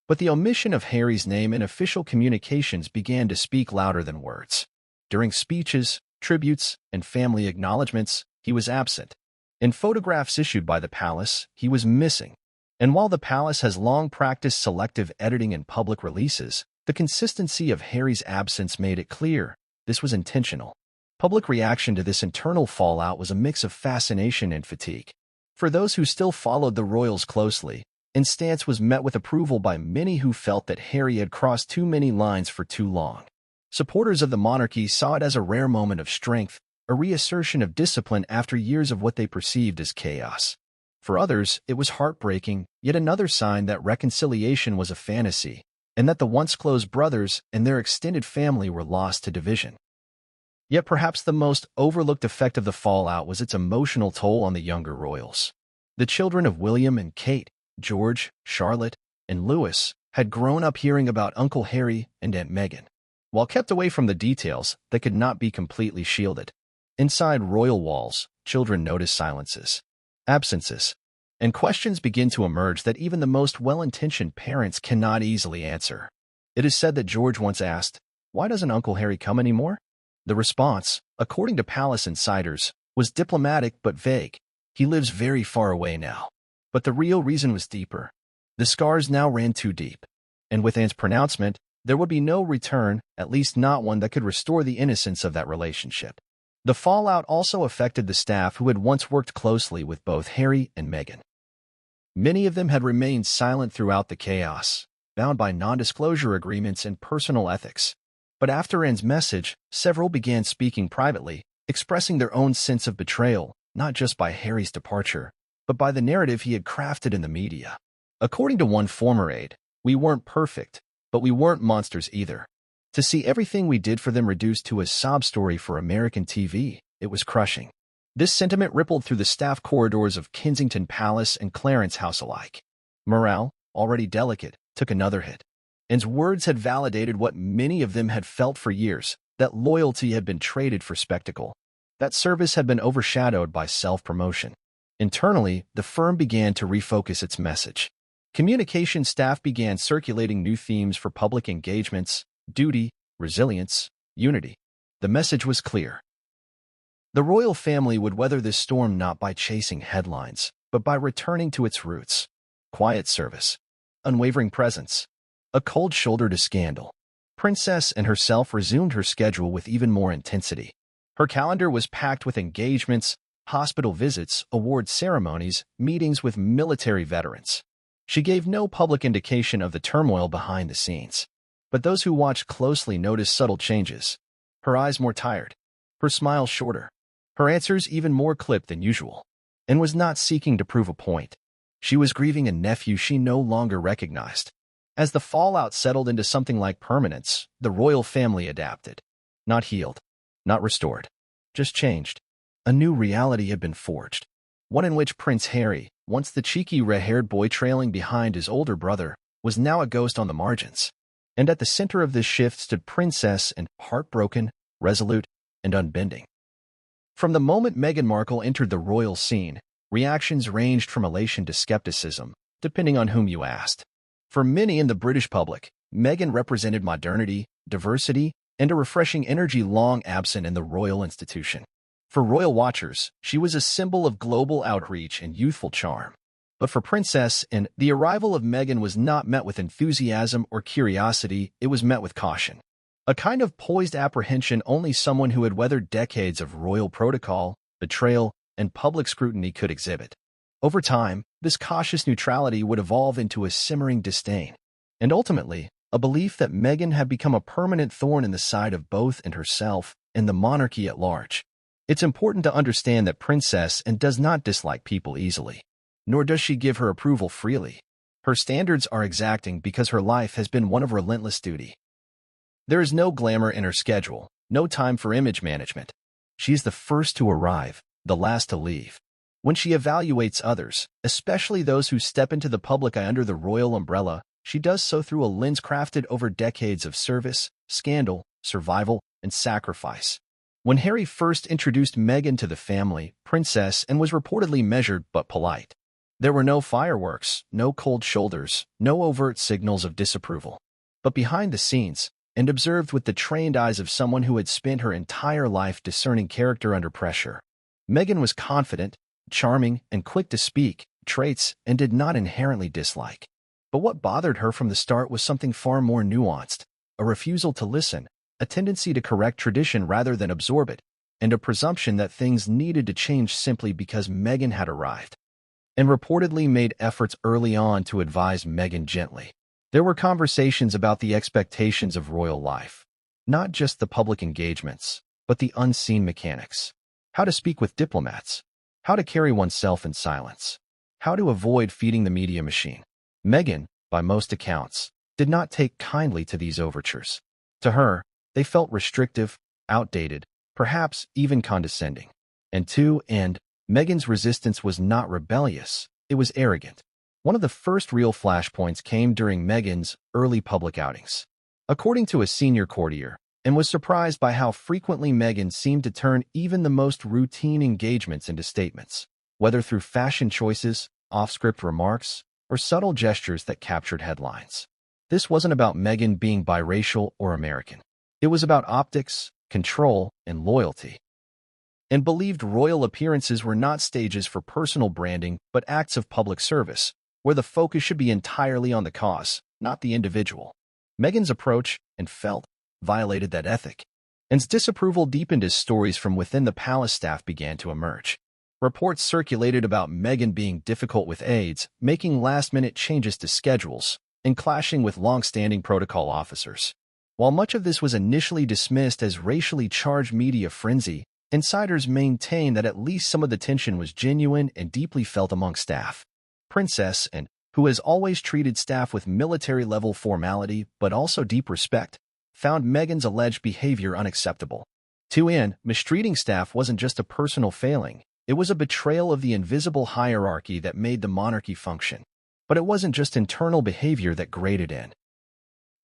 But the omission of Harry's name in official communications began to speak louder than words. During speeches, tributes, and family acknowledgments, he was absent. In photographs issued by the palace, he was missing. And while the palace has long practiced selective editing in public releases, the consistency of Harry's absence made it clear this was intentional. Public reaction to this internal fallout was a mix of fascination and fatigue. For those who still followed the royals closely, Anne's stance was met with approval by many who felt that Harry had crossed too many lines for too long. Supporters of the monarchy saw it as a rare moment of strength, a reassertion of discipline after years of what they perceived as chaos. For others, it was heartbreaking, yet another sign that reconciliation was a fantasy, and that the once-close brothers and their extended family were lost to division. Yet perhaps the most overlooked effect of the fallout was its emotional toll on the younger royals. The children of William and Kate, George, Charlotte, and Louis, had grown up hearing about Uncle Harry and Aunt Meghan. While kept away from the details, they could not be completely shielded. Inside royal walls, children noticed silences, absences, and questions begin to emerge that even the most well-intentioned parents cannot easily answer. It is said that George once asked, "Why doesn't Uncle Harry come anymore?" The response, according to palace insiders, was diplomatic but vague. "He lives very far away now." But the real reason was deeper. The scars now ran too deep. And with Anne's pronouncement, there would be no return, at least not one that could restore the innocence of that relationship. The fallout also affected the staff who had once worked closely with both Harry and Meghan. Many of them had remained silent throughout the chaos, bound by non-disclosure agreements and personal ethics. But after Anne's message, several began speaking privately, expressing their own sense of betrayal, not just by Harry's departure, but by the narrative he had crafted in the media. According to one former aide, "We weren't perfect, but we weren't monsters either." To see everything we did for them reduced to a sob story for American TV, it was crushing. This sentiment rippled through the staff corridors of Kensington Palace and Clarence House alike. Morale, already delicate, took another hit. Anne's words had validated what many of them had felt for years, that loyalty had been traded for spectacle. That service had been overshadowed by self-promotion. Internally, the firm began to refocus its message. Communication staff began circulating new themes for public engagements: duty, resilience, unity. The message was clear. The royal family would weather this storm not by chasing headlines, but by returning to its roots. Quiet service, unwavering presence, a cold shoulder to scandal. Princess and herself resumed her schedule with even more intensity. Her calendar was packed with engagements, hospital visits, award ceremonies, meetings with military veterans. She gave no public indication of the turmoil behind the scenes. But those who watched closely noticed subtle changes. Her eyes more tired, her smile shorter, her answers even more clipped than usual. And was not seeking to prove a point. She was grieving a nephew she no longer recognized. As the fallout settled into something like permanence, the royal family adapted. Not healed, not restored, just changed. A new reality had been forged. One in which Prince Harry, once the cheeky red-haired boy trailing behind his older brother, was now a ghost on the margins. And at the center of this shift stood Princess and heartbroken, resolute, and unbending. From the moment Meghan Markle entered the royal scene, reactions ranged from elation to skepticism, depending on whom you asked. For many in the British public, Meghan represented modernity, diversity, and a refreshing energy long absent in the royal institution. For royal watchers, she was a symbol of global outreach and youthful charm. But for Princess Anne, the arrival of Meghan was not met with enthusiasm or curiosity, it was met with caution. A kind of poised apprehension only someone who had weathered decades of royal protocol, betrayal, and public scrutiny could exhibit. Over time, this cautious neutrality would evolve into a simmering disdain, and ultimately, a belief that Meghan had become a permanent thorn in the side of both and herself and the monarchy at large. It's important to understand that Princess Anne does not dislike people easily, nor does she give her approval freely. Her standards are exacting because her life has been one of relentless duty. There is no glamour in her schedule, no time for image management. She is the first to arrive, the last to leave. When she evaluates others, especially those who step into the public eye under the royal umbrella, she does so through a lens crafted over decades of service, scandal, survival, and sacrifice. When Harry first introduced Meghan to the family, Princess Anne was reportedly measured but polite. There were no fireworks, no cold shoulders, no overt signals of disapproval. But behind the scenes, and observed with the trained eyes of someone who had spent her entire life discerning character under pressure, Meghan was confident, charming, and quick to speak, traits Anne did not inherently dislike. But what bothered her from the start was something far more nuanced: a refusal to listen, a tendency to correct tradition rather than absorb it, and a presumption that things needed to change simply because Meghan had arrived. And reportedly made efforts early on to advise Meghan gently. There were conversations about the expectations of royal life, not just the public engagements, but the unseen mechanics. How to speak with diplomats, how to carry oneself in silence, how to avoid feeding the media machine. Meghan, by most accounts, did not take kindly to these overtures. To her, they felt restrictive, outdated, perhaps even condescending. And Meghan's resistance was not rebellious, it was arrogant. One of the first real flashpoints came during Meghan's early public outings. According to a senior courtier, and was surprised by how frequently Meghan seemed to turn even the most routine engagements into statements, whether through fashion choices, off-script remarks, or subtle gestures that captured headlines. This wasn't about Meghan being biracial or American. It was about optics, control, and loyalty. And believed royal appearances were not stages for personal branding, but acts of public service, where the focus should be entirely on the cause, not the individual. Meghan's approach, and felt, violated that ethic. Anne's disapproval deepened as stories from within the palace staff began to emerge. Reports circulated about Meghan being difficult with aides, making last-minute changes to schedules, and clashing with long-standing protocol officers. While much of this was initially dismissed as racially charged media frenzy, insiders maintained that at least some of the tension was genuine and deeply felt among staff. Princess Anne, who has always treated staff with military-level formality but also deep respect, found Meghan's alleged behavior unacceptable. To Anne, mistreating staff wasn't just a personal failing, it was a betrayal of the invisible hierarchy that made the monarchy function. But it wasn't just internal behavior that grated Anne.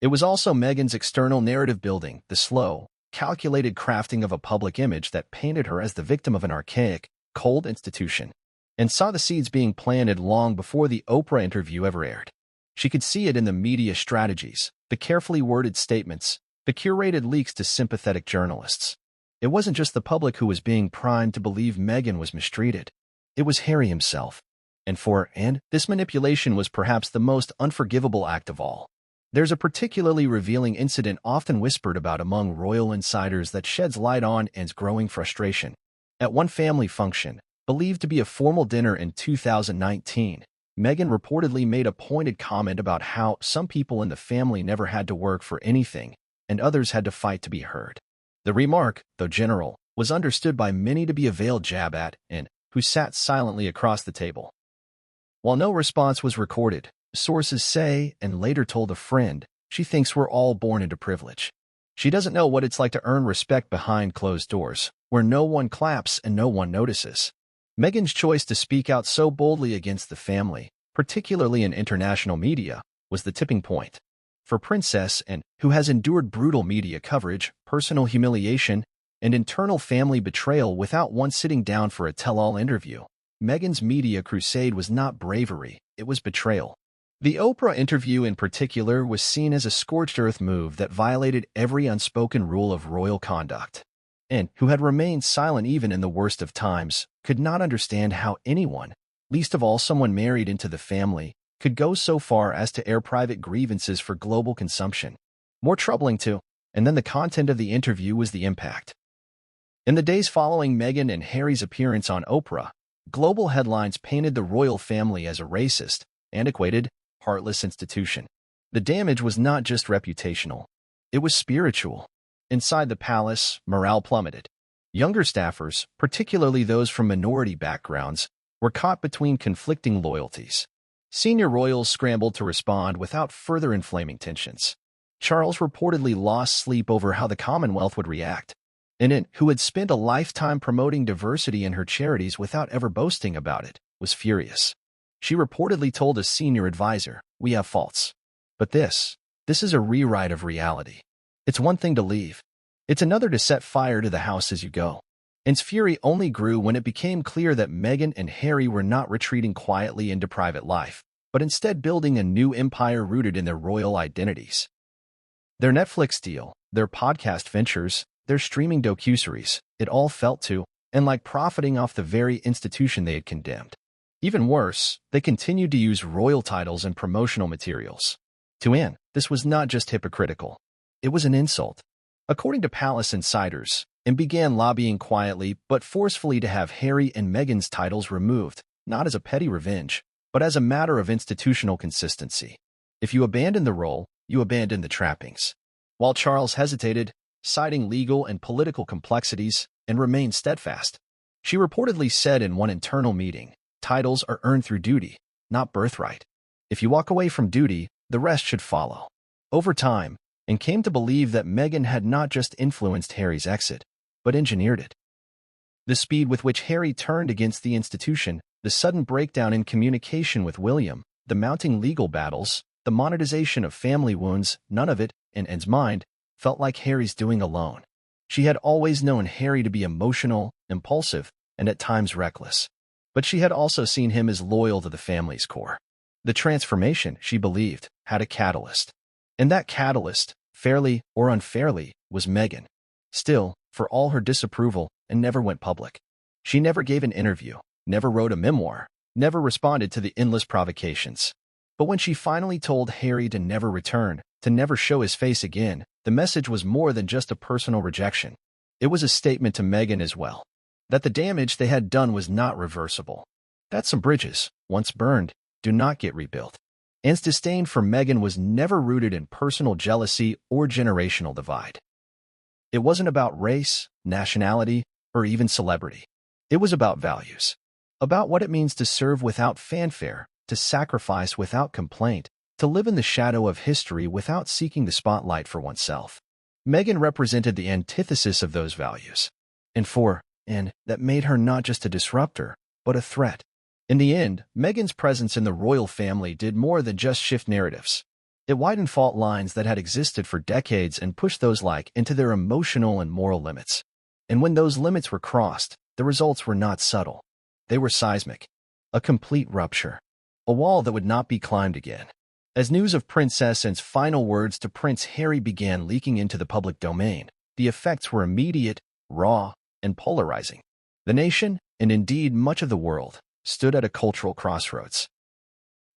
It was also Meghan's external narrative building, the slow, calculated crafting of a public image that painted her as the victim of an archaic, cold institution, and saw the seeds being planted long before the Oprah interview ever aired. She could see it in the media strategies, the carefully worded statements, the curated leaks to sympathetic journalists. It wasn't just the public who was being primed to believe Meghan was mistreated. It was Harry himself. And for Anne, this manipulation was perhaps the most unforgivable act of all. There's a particularly revealing incident often whispered about among royal insiders that sheds light on Anne's growing frustration. At one family function, believed to be a formal dinner in 2019, Meghan reportedly made a pointed comment about how some people in the family never had to work for anything, and others had to fight to be heard. The remark, though general, was understood by many to be a veiled jab at Anne, who sat silently across the table. While no response was recorded, sources say, and later told a friend, she thinks we're all born into privilege. She doesn't know what it's like to earn respect behind closed doors, where no one claps and no one notices. Meghan's choice to speak out so boldly against the family, particularly in international media, was the tipping point. For Princess Anne, who has endured brutal media coverage, personal humiliation, and internal family betrayal without once sitting down for a tell-all interview, Meghan's media crusade was not bravery, it was betrayal. The Oprah interview in particular was seen as a scorched earth move that violated every unspoken rule of royal conduct. Anne, who had remained silent even in the worst of times, could not understand how anyone, least of all someone married into the family, could go so far as to air private grievances for global consumption. More troubling too, and then the content of the interview was the impact. In the days following Meghan and Harry's appearance on Oprah, global headlines painted the royal family as a racist, antiquated, heartless institution. The damage was not just reputational. It was spiritual. Inside the palace, morale plummeted. Younger staffers, particularly those from minority backgrounds, were caught between conflicting loyalties. Senior royals scrambled to respond without further inflaming tensions. Charles reportedly lost sleep over how the Commonwealth would react. Annette, who had spent a lifetime promoting diversity in her charities without ever boasting about it, was furious. She reportedly told a senior advisor, "We have faults. But this is a rewrite of reality. It's one thing to leave. It's another to set fire to the house as you go." Anne's fury only grew when it became clear that Meghan and Harry were not retreating quietly into private life, but instead building a new empire rooted in their royal identities. Their Netflix deal, their podcast ventures, their streaming docuseries, it all felt to, and like profiting off the very institution they had condemned. Even worse, they continued to use royal titles and promotional materials. To Anne, this was not just hypocritical. It was an insult. According to palace insiders, Anne began lobbying quietly but forcefully to have Harry and Meghan's titles removed, not as a petty revenge, but as a matter of institutional consistency. If you abandon the role, you abandon the trappings. While Charles hesitated, citing legal and political complexities, and remained steadfast. She reportedly said in one internal meeting, "Titles are earned through duty, not birthright. If you walk away from duty, the rest should follow." Over time, Anne came to believe that Meghan had not just influenced Harry's exit, but engineered it. The speed with which Harry turned against the institution, the sudden breakdown in communication with William, the mounting legal battles, the monetization of family wounds, none of it, in Anne's mind, felt like Harry's doing alone. She had always known Harry to be emotional, impulsive, and at times reckless. But she had also seen him as loyal to the family's core. The transformation, she believed, had a catalyst. And that catalyst, fairly or unfairly, was Meghan. Still, for all her disapproval, Anne never went public. She never gave an interview, never wrote a memoir, never responded to the endless provocations. But when she finally told Harry to never return, to never show his face again, the message was more than just a personal rejection. It was a statement to Meghan as well, that the damage they had done was not reversible. That some bridges, once burned, do not get rebuilt. Anne's disdain for Meghan was never rooted in personal jealousy or generational divide. It wasn't about race, nationality, or even celebrity. It was about values. About what it means to serve without fanfare, to sacrifice without complaint, to live in the shadow of history without seeking the spotlight for oneself. Meghan represented the antithesis of those values. And that made her not just a disruptor, but a threat. In the end, Meghan's presence in the royal family did more than just shift narratives. It widened fault lines that had existed for decades and pushed those like into their emotional and moral limits. And when those limits were crossed, the results were not subtle. They were seismic. A complete rupture. A wall that would not be climbed again. As news of Princess Anne's final words to Prince Harry began leaking into the public domain, the effects were immediate, raw, and polarizing. The nation, and indeed much of the world, stood at a cultural crossroads.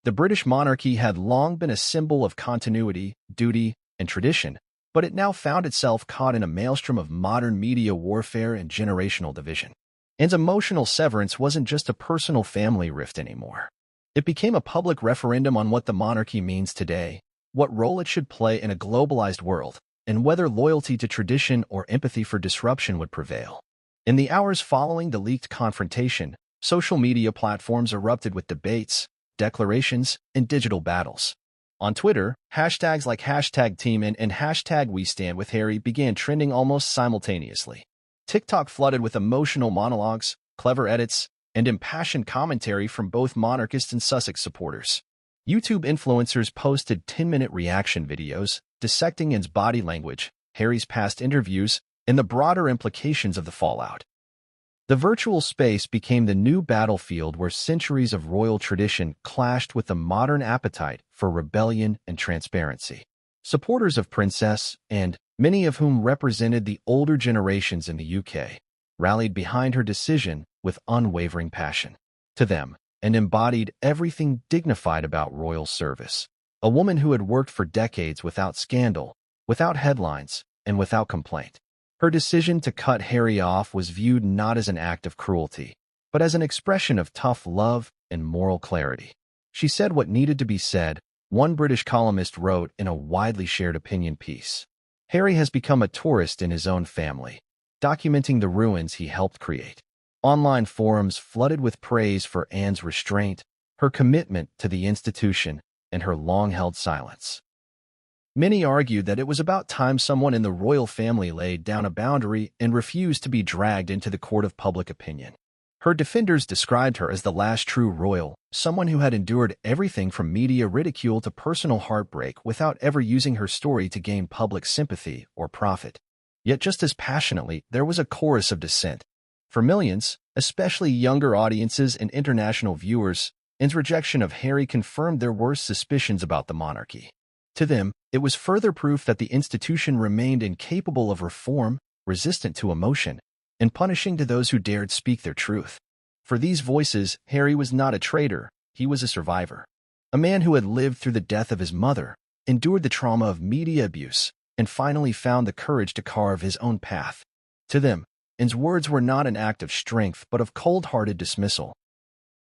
The British monarchy had long been a symbol of continuity, duty, and tradition, but it now found itself caught in a maelstrom of modern media warfare and generational division. Anne's emotional severance wasn't just a personal family rift anymore. It became a public referendum on what the monarchy means today, what role it should play in a globalized world, and whether loyalty to tradition or empathy for disruption would prevail. In the hours following the leaked confrontation, social media platforms erupted with debates, declarations, and digital battles. On Twitter, hashtags like #TeamAnne and #WeStandWithHarry began trending almost simultaneously. TikTok flooded with emotional monologues, clever edits, and impassioned commentary from both monarchist and Sussex supporters. YouTube influencers posted 10-minute reaction videos, dissecting Anne's body language, Harry's past interviews, and the broader implications of the fallout. The virtual space became the new battlefield where centuries of royal tradition clashed with the modern appetite for rebellion and transparency. Supporters of Princess Anne, many of whom represented the older generations in the UK, rallied behind her decision with unwavering passion. To them, Anne embodied everything dignified about royal service. A woman who had worked for decades without scandal, without headlines, and without complaint. Her decision to cut Harry off was viewed not as an act of cruelty, but as an expression of tough love and moral clarity. She said what needed to be said, one British columnist wrote in a widely shared opinion piece. Harry has become a tourist in his own family, documenting the ruins he helped create. Online forums flooded with praise for Anne's restraint, her commitment to the institution, and her long-held silence. Many argued that it was about time someone in the royal family laid down a boundary and refused to be dragged into the court of public opinion. Her defenders described her as the last true royal, someone who had endured everything from media ridicule to personal heartbreak without ever using her story to gain public sympathy or profit. Yet just as passionately, there was a chorus of dissent. For millions, especially younger audiences and international viewers, Anne's rejection of Harry confirmed their worst suspicions about the monarchy. To them, it was further proof that the institution remained incapable of reform, resistant to emotion, and punishing to those who dared speak their truth. For these voices, Harry was not a traitor, he was a survivor. A man who had lived through the death of his mother, endured the trauma of media abuse, and finally found the courage to carve his own path. To them, Anne's words were not an act of strength but of cold-hearted dismissal.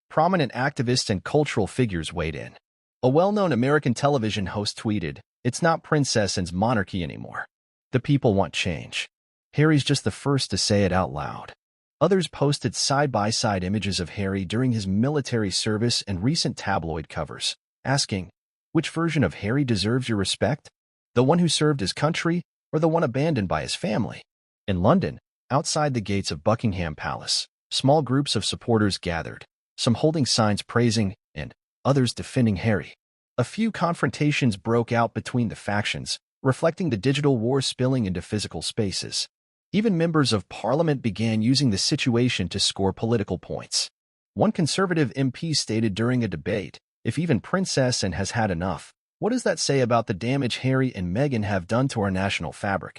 Prominent activists and cultural figures weighed in. A well-known American television host tweeted, "It's not Princess Anne's monarchy anymore. The people want change." Harry's just the first to say it out loud. Others posted side-by-side images of Harry during his military service and recent tabloid covers, asking, which version of Harry deserves your respect? The one who served his country, or the one abandoned by his family? In London, outside the gates of Buckingham Palace, small groups of supporters gathered, some holding signs praising and others defending Harry. A few confrontations broke out between the factions, reflecting the digital war spilling into physical spaces. Even members of parliament began using the situation to score political points. One conservative MP stated during a debate, "If even Princess Anne has had enough, what does that say about the damage Harry and Meghan have done to our national fabric?"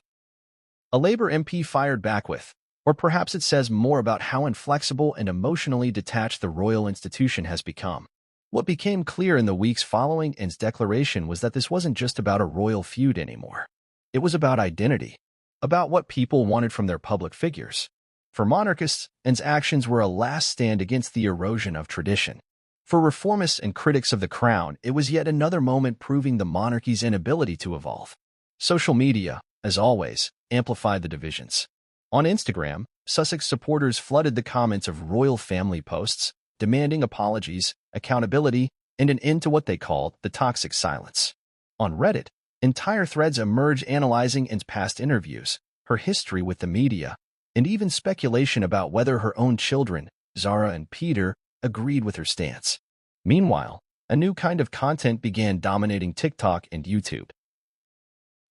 A Labour MP fired back with, "Or perhaps it says more about how inflexible and emotionally detached the royal institution has become." What became clear in the weeks following Anne's declaration was that this wasn't just about a royal feud anymore. It was about identity, about what people wanted from their public figures. For monarchists, Anne's actions were a last stand against the erosion of tradition. For reformists and critics of the crown, it was yet another moment proving the monarchy's inability to evolve. Social media, as always, amplified the divisions. On Instagram, Sussex supporters flooded the comments of royal family posts, demanding apologies, accountability, and an end to what they called the toxic silence. On Reddit, entire threads emerged analyzing Anne's past interviews, her history with the media, and even speculation about whether her own children, Zara and Peter, agreed with her stance. Meanwhile, a new kind of content began dominating TikTok and YouTube.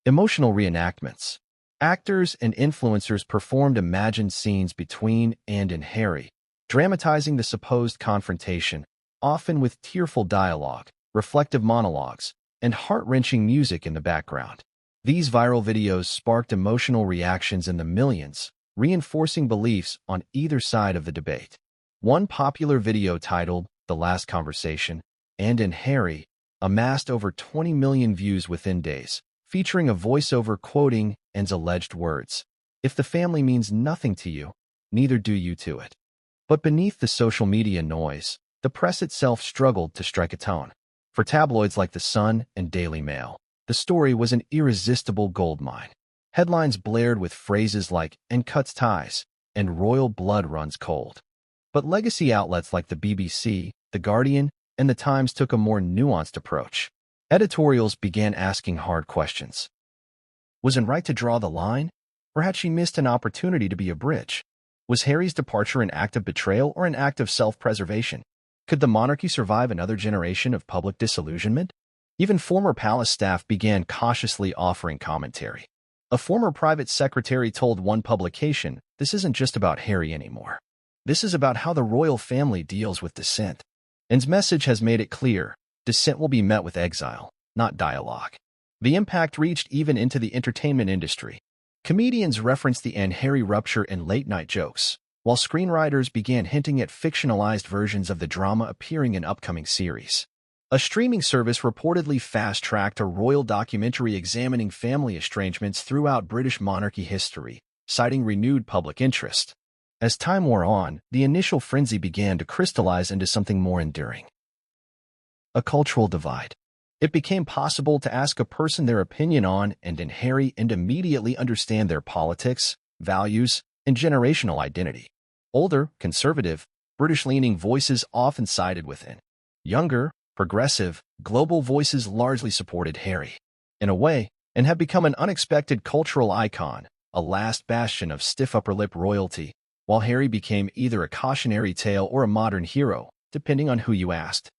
Emotional reenactments. Actors and influencers performed imagined scenes between Anne and Harry, dramatizing the supposed confrontation, often with tearful dialogue, reflective monologues, and heart-wrenching music in the background. These viral videos sparked emotional reactions in the millions, reinforcing beliefs on either side of the debate. One popular video titled "The Last Conversation," Anne and Harry, amassed over 20 million views within days, featuring a voiceover quoting Anne's alleged words, "If the family means nothing to you, neither do you to it." But beneath the social media noise, the press itself struggled to strike a tone. For tabloids like The Sun and Daily Mail, the story was an irresistible goldmine. Headlines blared with phrases like "Anne cuts ties" and "royal blood runs cold." But legacy outlets like the BBC, The Guardian, and The Times took a more nuanced approach. Editorials began asking hard questions. Was Anne right to draw the line? Or had she missed an opportunity to be a bridge? Was Harry's departure an act of betrayal or an act of self-preservation? Could the monarchy survive another generation of public disillusionment? Even former palace staff began cautiously offering commentary. A former private secretary told one publication, "This isn't just about Harry anymore. This is about how the royal family deals with dissent." Anne's message has made it clear, dissent will be met with exile, not dialogue. The impact reached even into the entertainment industry. Comedians referenced the Anne-Harry rupture in late-night jokes, while screenwriters began hinting at fictionalized versions of the drama appearing in upcoming series. A streaming service reportedly fast-tracked a royal documentary examining family estrangements throughout British monarchy history, citing renewed public interest. As time wore on, the initial frenzy began to crystallize into something more enduring. A cultural divide. It became possible to ask a person their opinion on and inherit and immediately understand their politics, values, and generational identity. Older, conservative, British-leaning voices often sided with him. Younger, progressive, global voices largely supported Harry. In a way, and have become an unexpected cultural icon, a last bastion of stiff upper-lip royalty, while Harry became either a cautionary tale or a modern hero, depending on who you asked.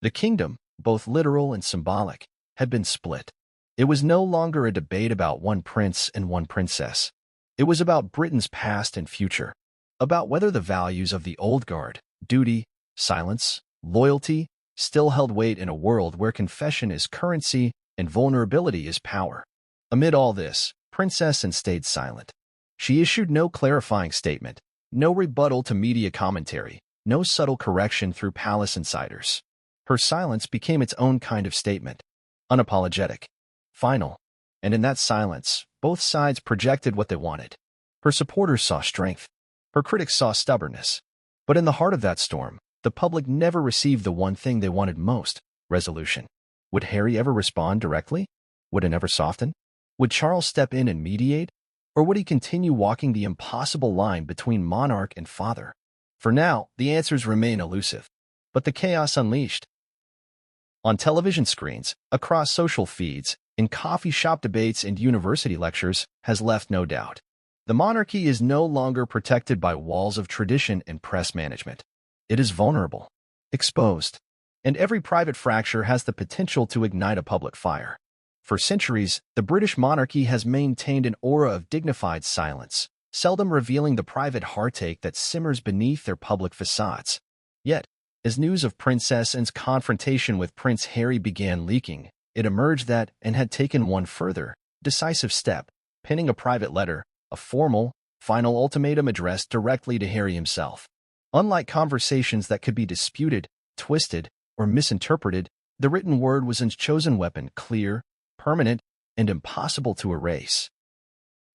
The kingdom, both literal and symbolic, had been split. It was no longer a debate about one prince and one princess. It was about Britain's past and future, about whether the values of the old guard, duty, silence, loyalty, still held weight in a world where confession is currency and vulnerability is power. Amid all this, Princess Anne stayed silent. She issued no clarifying statement, no rebuttal to media commentary, no subtle correction through palace insiders. Her silence became its own kind of statement, unapologetic, final, and in that silence, both sides projected what they wanted. Her supporters saw strength. Her critics saw stubbornness. But in the heart of that storm, the public never received the one thing they wanted most, resolution. Would Harry ever respond directly? Would it ever soften? Would Charles step in and mediate? Or would he continue walking the impossible line between monarch and father? For now, the answers remain elusive. But the chaos unleashed on television screens, across social feeds, in coffee shop debates and university lectures has left no doubt. The monarchy is no longer protected by walls of tradition and press management. It is vulnerable, exposed, and every private fracture has the potential to ignite a public fire. For centuries, the British monarchy has maintained an aura of dignified silence, seldom revealing the private heartache that simmers beneath their public facades. Yet, as news of Princess Anne's confrontation with Prince Harry began leaking, it emerged that Anne had taken one further, decisive step, penning a private letter, a formal, final ultimatum addressed directly to Harry himself. Unlike conversations that could be disputed, twisted, or misinterpreted, the written word was Anne's chosen weapon, clear, permanent, and impossible to erase.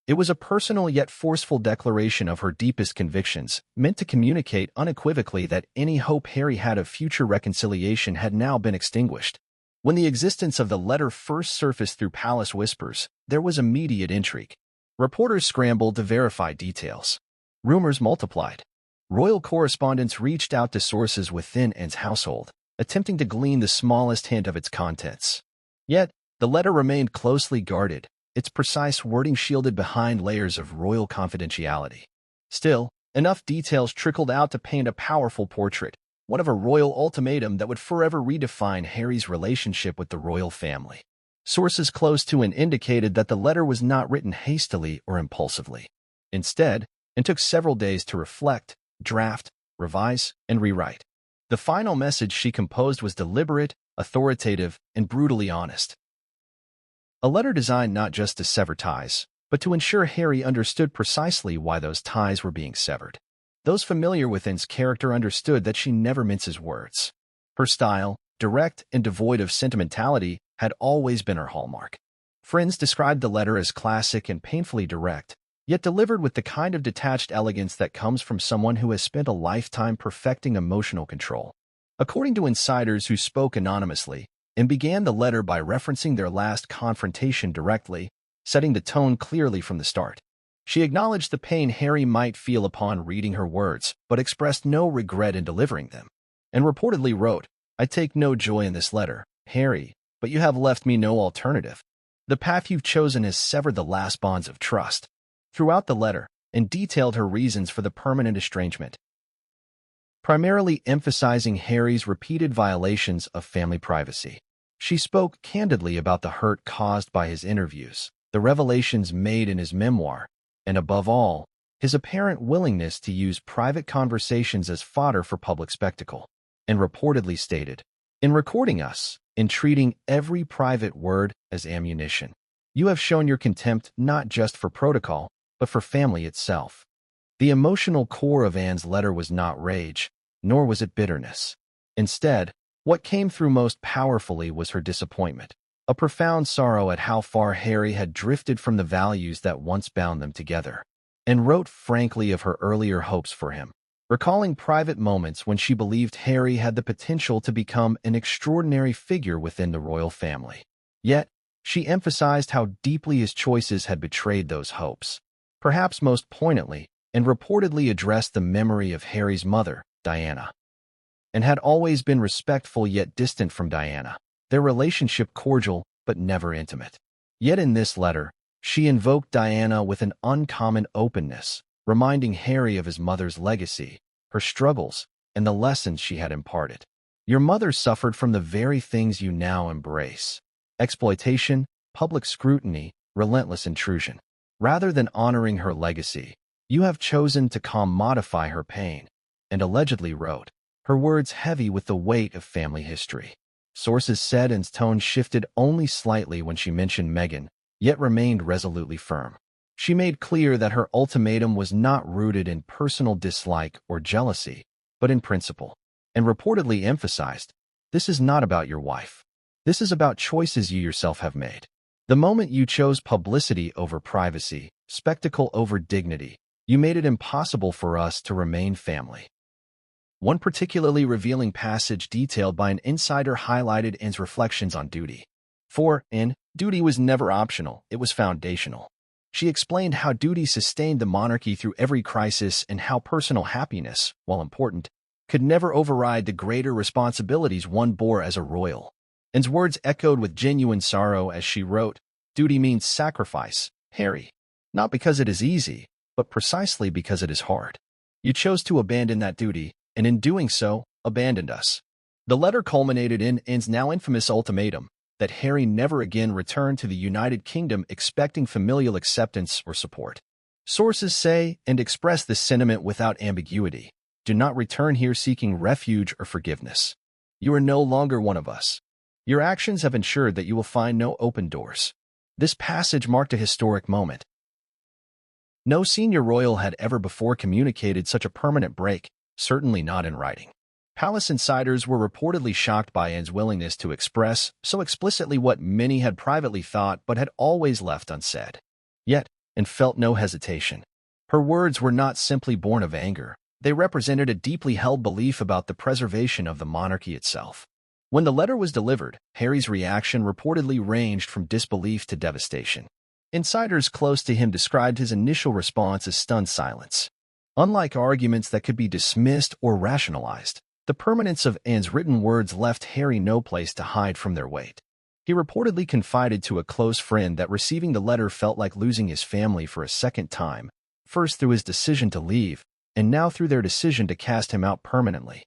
It was a personal yet forceful declaration of her deepest convictions, meant to communicate unequivocally that any hope Harry had of future reconciliation had now been extinguished. When the existence of the letter first surfaced through palace whispers, there was immediate intrigue. Reporters scrambled to verify details. Rumors multiplied. Royal correspondents reached out to sources within Anne's household, attempting to glean the smallest hint of its contents. Yet, the letter remained closely guarded, its precise wording shielded behind layers of royal confidentiality. Still, enough details trickled out to paint a powerful portrait, one of a royal ultimatum that would forever redefine Harry's relationship with the royal family. Sources close to Anne indicated that the letter was not written hastily or impulsively. Instead, it took several days to reflect, draft, revise, and rewrite. The final message she composed was deliberate, authoritative, and brutally honest. A letter designed not just to sever ties, but to ensure Harry understood precisely why those ties were being severed. Those familiar with Anne's character understood that she never minces words. Her style, direct and devoid of sentimentality, had always been her hallmark. Friends described the letter as classic and painfully direct, yet delivered with the kind of detached elegance that comes from someone who has spent a lifetime perfecting emotional control. According to insiders who spoke anonymously, and began the letter by referencing their last confrontation directly, setting the tone clearly from the start. She acknowledged the pain Harry might feel upon reading her words, but expressed no regret in delivering them, and reportedly wrote, "I take no joy in this letter, Harry, but you have left me no alternative. The path you've chosen has severed the last bonds of trust." Throughout the letter, and detailed her reasons for the permanent estrangement, primarily emphasizing Harry's repeated violations of family privacy. She spoke candidly about the hurt caused by his interviews, the revelations made in his memoir, and above all, his apparent willingness to use private conversations as fodder for public spectacle, and reportedly stated, "In recording us, in treating every private word as ammunition, you have shown your contempt not just for protocol, but for family itself." The emotional core of Anne's letter was not rage, nor was it bitterness. Instead, what came through most powerfully was her disappointment, a profound sorrow at how far Harry had drifted from the values that once bound them together. and wrote frankly of her earlier hopes for him, recalling private moments when she believed Harry had the potential to become an extraordinary figure within the royal family. Yet, she emphasized how deeply his choices had betrayed those hopes. Perhaps most poignantly, and reportedly addressed the memory of Harry's mother, Diana, and had always been respectful yet distant from Diana, their relationship cordial but never intimate. Yet in this letter, she invoked Diana with an uncommon openness, reminding Harry of his mother's legacy, her struggles, and the lessons she had imparted. Your mother suffered from the very things you now embrace: exploitation, public scrutiny, relentless intrusion. Rather than honoring her legacy, you have chosen to commodify her pain, and allegedly wrote, her words heavy with the weight of family history. Sources said Anne's tone shifted only slightly when she mentioned Meghan, yet remained resolutely firm. She made clear that her ultimatum was not rooted in personal dislike or jealousy, but in principle, and reportedly emphasized, this is not about your wife. This is about choices you yourself have made. The moment you chose publicity over privacy, spectacle over dignity, you made it impossible for us to remain family. One particularly revealing passage detailed by an insider highlighted Anne's reflections on duty. For Anne, duty was never optional, it was foundational. She explained how duty sustained the monarchy through every crisis and how personal happiness, while important, could never override the greater responsibilities one bore as a royal. Anne's words echoed with genuine sorrow as she wrote, duty means sacrifice, Harry. Not because it is easy, but precisely because it is hard. You chose to abandon that duty, and in doing so, abandoned us. The letter culminated in Anne's now infamous ultimatum that Harry never again return to the United Kingdom expecting familial acceptance or support. Sources say and express this sentiment without ambiguity. Do not return here seeking refuge or forgiveness. You are no longer one of us. Your actions have ensured that you will find no open doors. This passage marked a historic moment. No senior royal had ever before communicated such a permanent break, certainly not in writing. Palace insiders were reportedly shocked by Anne's willingness to express so explicitly what many had privately thought but had always left unsaid. Yet, Anne felt no hesitation. Her words were not simply born of anger. They represented a deeply held belief about the preservation of the monarchy itself. When the letter was delivered, Harry's reaction reportedly ranged from disbelief to devastation. Insiders close to him described his initial response as stunned silence. Unlike arguments that could be dismissed or rationalized, the permanence of Anne's written words left Harry no place to hide from their weight. He reportedly confided to a close friend that receiving the letter felt like losing his family for a second time, first through his decision to leave, and now through their decision to cast him out permanently.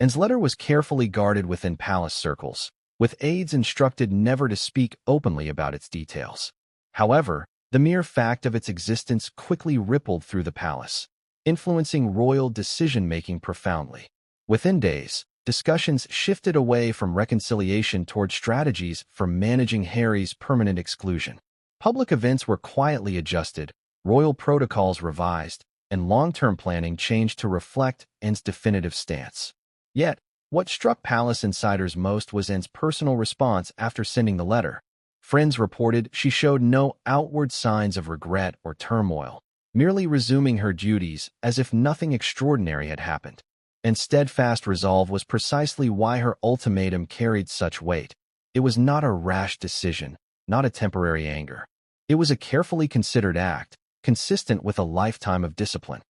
Anne's letter was carefully guarded within palace circles, with aides instructed never to speak openly about its details. However, the mere fact of its existence quickly rippled through the palace, influencing royal decision-making profoundly. Within days, discussions shifted away from reconciliation toward strategies for managing Harry's permanent exclusion. Public events were quietly adjusted, royal protocols revised, and long-term planning changed to reflect Anne's definitive stance. Yet, what struck palace insiders most was Anne's personal response after sending the letter. Friends reported she showed no outward signs of regret or turmoil, merely resuming her duties as if nothing extraordinary had happened. And steadfast resolve was precisely why her ultimatum carried such weight. It was not a rash decision, not a temporary anger. It was a carefully considered act, consistent with a lifetime of discipline.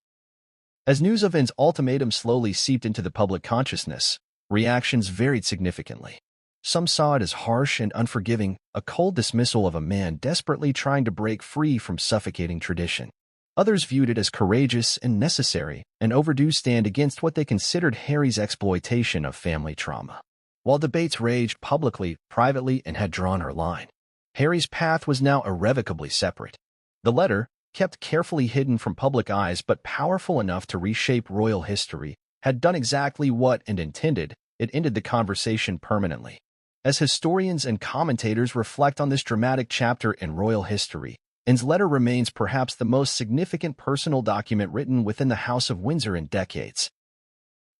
As news of Anne's ultimatum slowly seeped into the public consciousness, reactions varied significantly. Some saw it as harsh and unforgiving, a cold dismissal of a man desperately trying to break free from suffocating tradition. Others viewed it as courageous and necessary, an overdue stand against what they considered Harry's exploitation of family trauma. While debates raged publicly, privately, and had drawn her line, Harry's path was now irrevocably separate. The letter, kept carefully hidden from public eyes but powerful enough to reshape royal history, had done exactly what it intended. It ended the conversation permanently. As historians and commentators reflect on this dramatic chapter in royal history, Anne's letter remains perhaps the most significant personal document written within the House of Windsor in decades.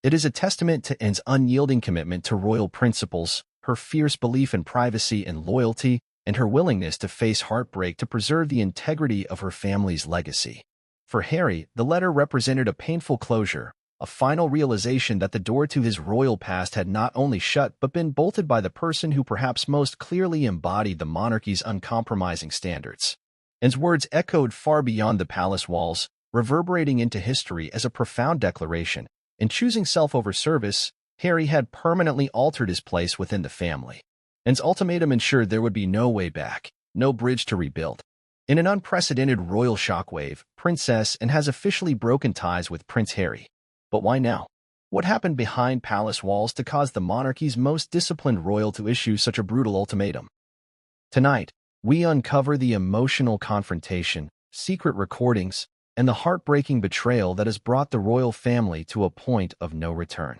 It is a testament to Anne's unyielding commitment to royal principles, her fierce belief in privacy and loyalty, and her willingness to face heartbreak to preserve the integrity of her family's legacy. For Harry, the letter represented a painful closure, a final realization that the door to his royal past had not only shut but been bolted by the person who perhaps most clearly embodied the monarchy's uncompromising standards. His words echoed far beyond the palace walls, reverberating into history as a profound declaration. In choosing self over service, Harry had permanently altered his place within the family. His ultimatum ensured there would be no way back, no bridge to rebuild. In an unprecedented royal shockwave, Princess Anne has officially broken ties with Prince Harry. But why now? What happened behind palace walls to cause the monarchy's most disciplined royal to issue such a brutal ultimatum? Tonight, we uncover the emotional confrontation, secret recordings, and the heartbreaking betrayal that has brought the royal family to a point of no return.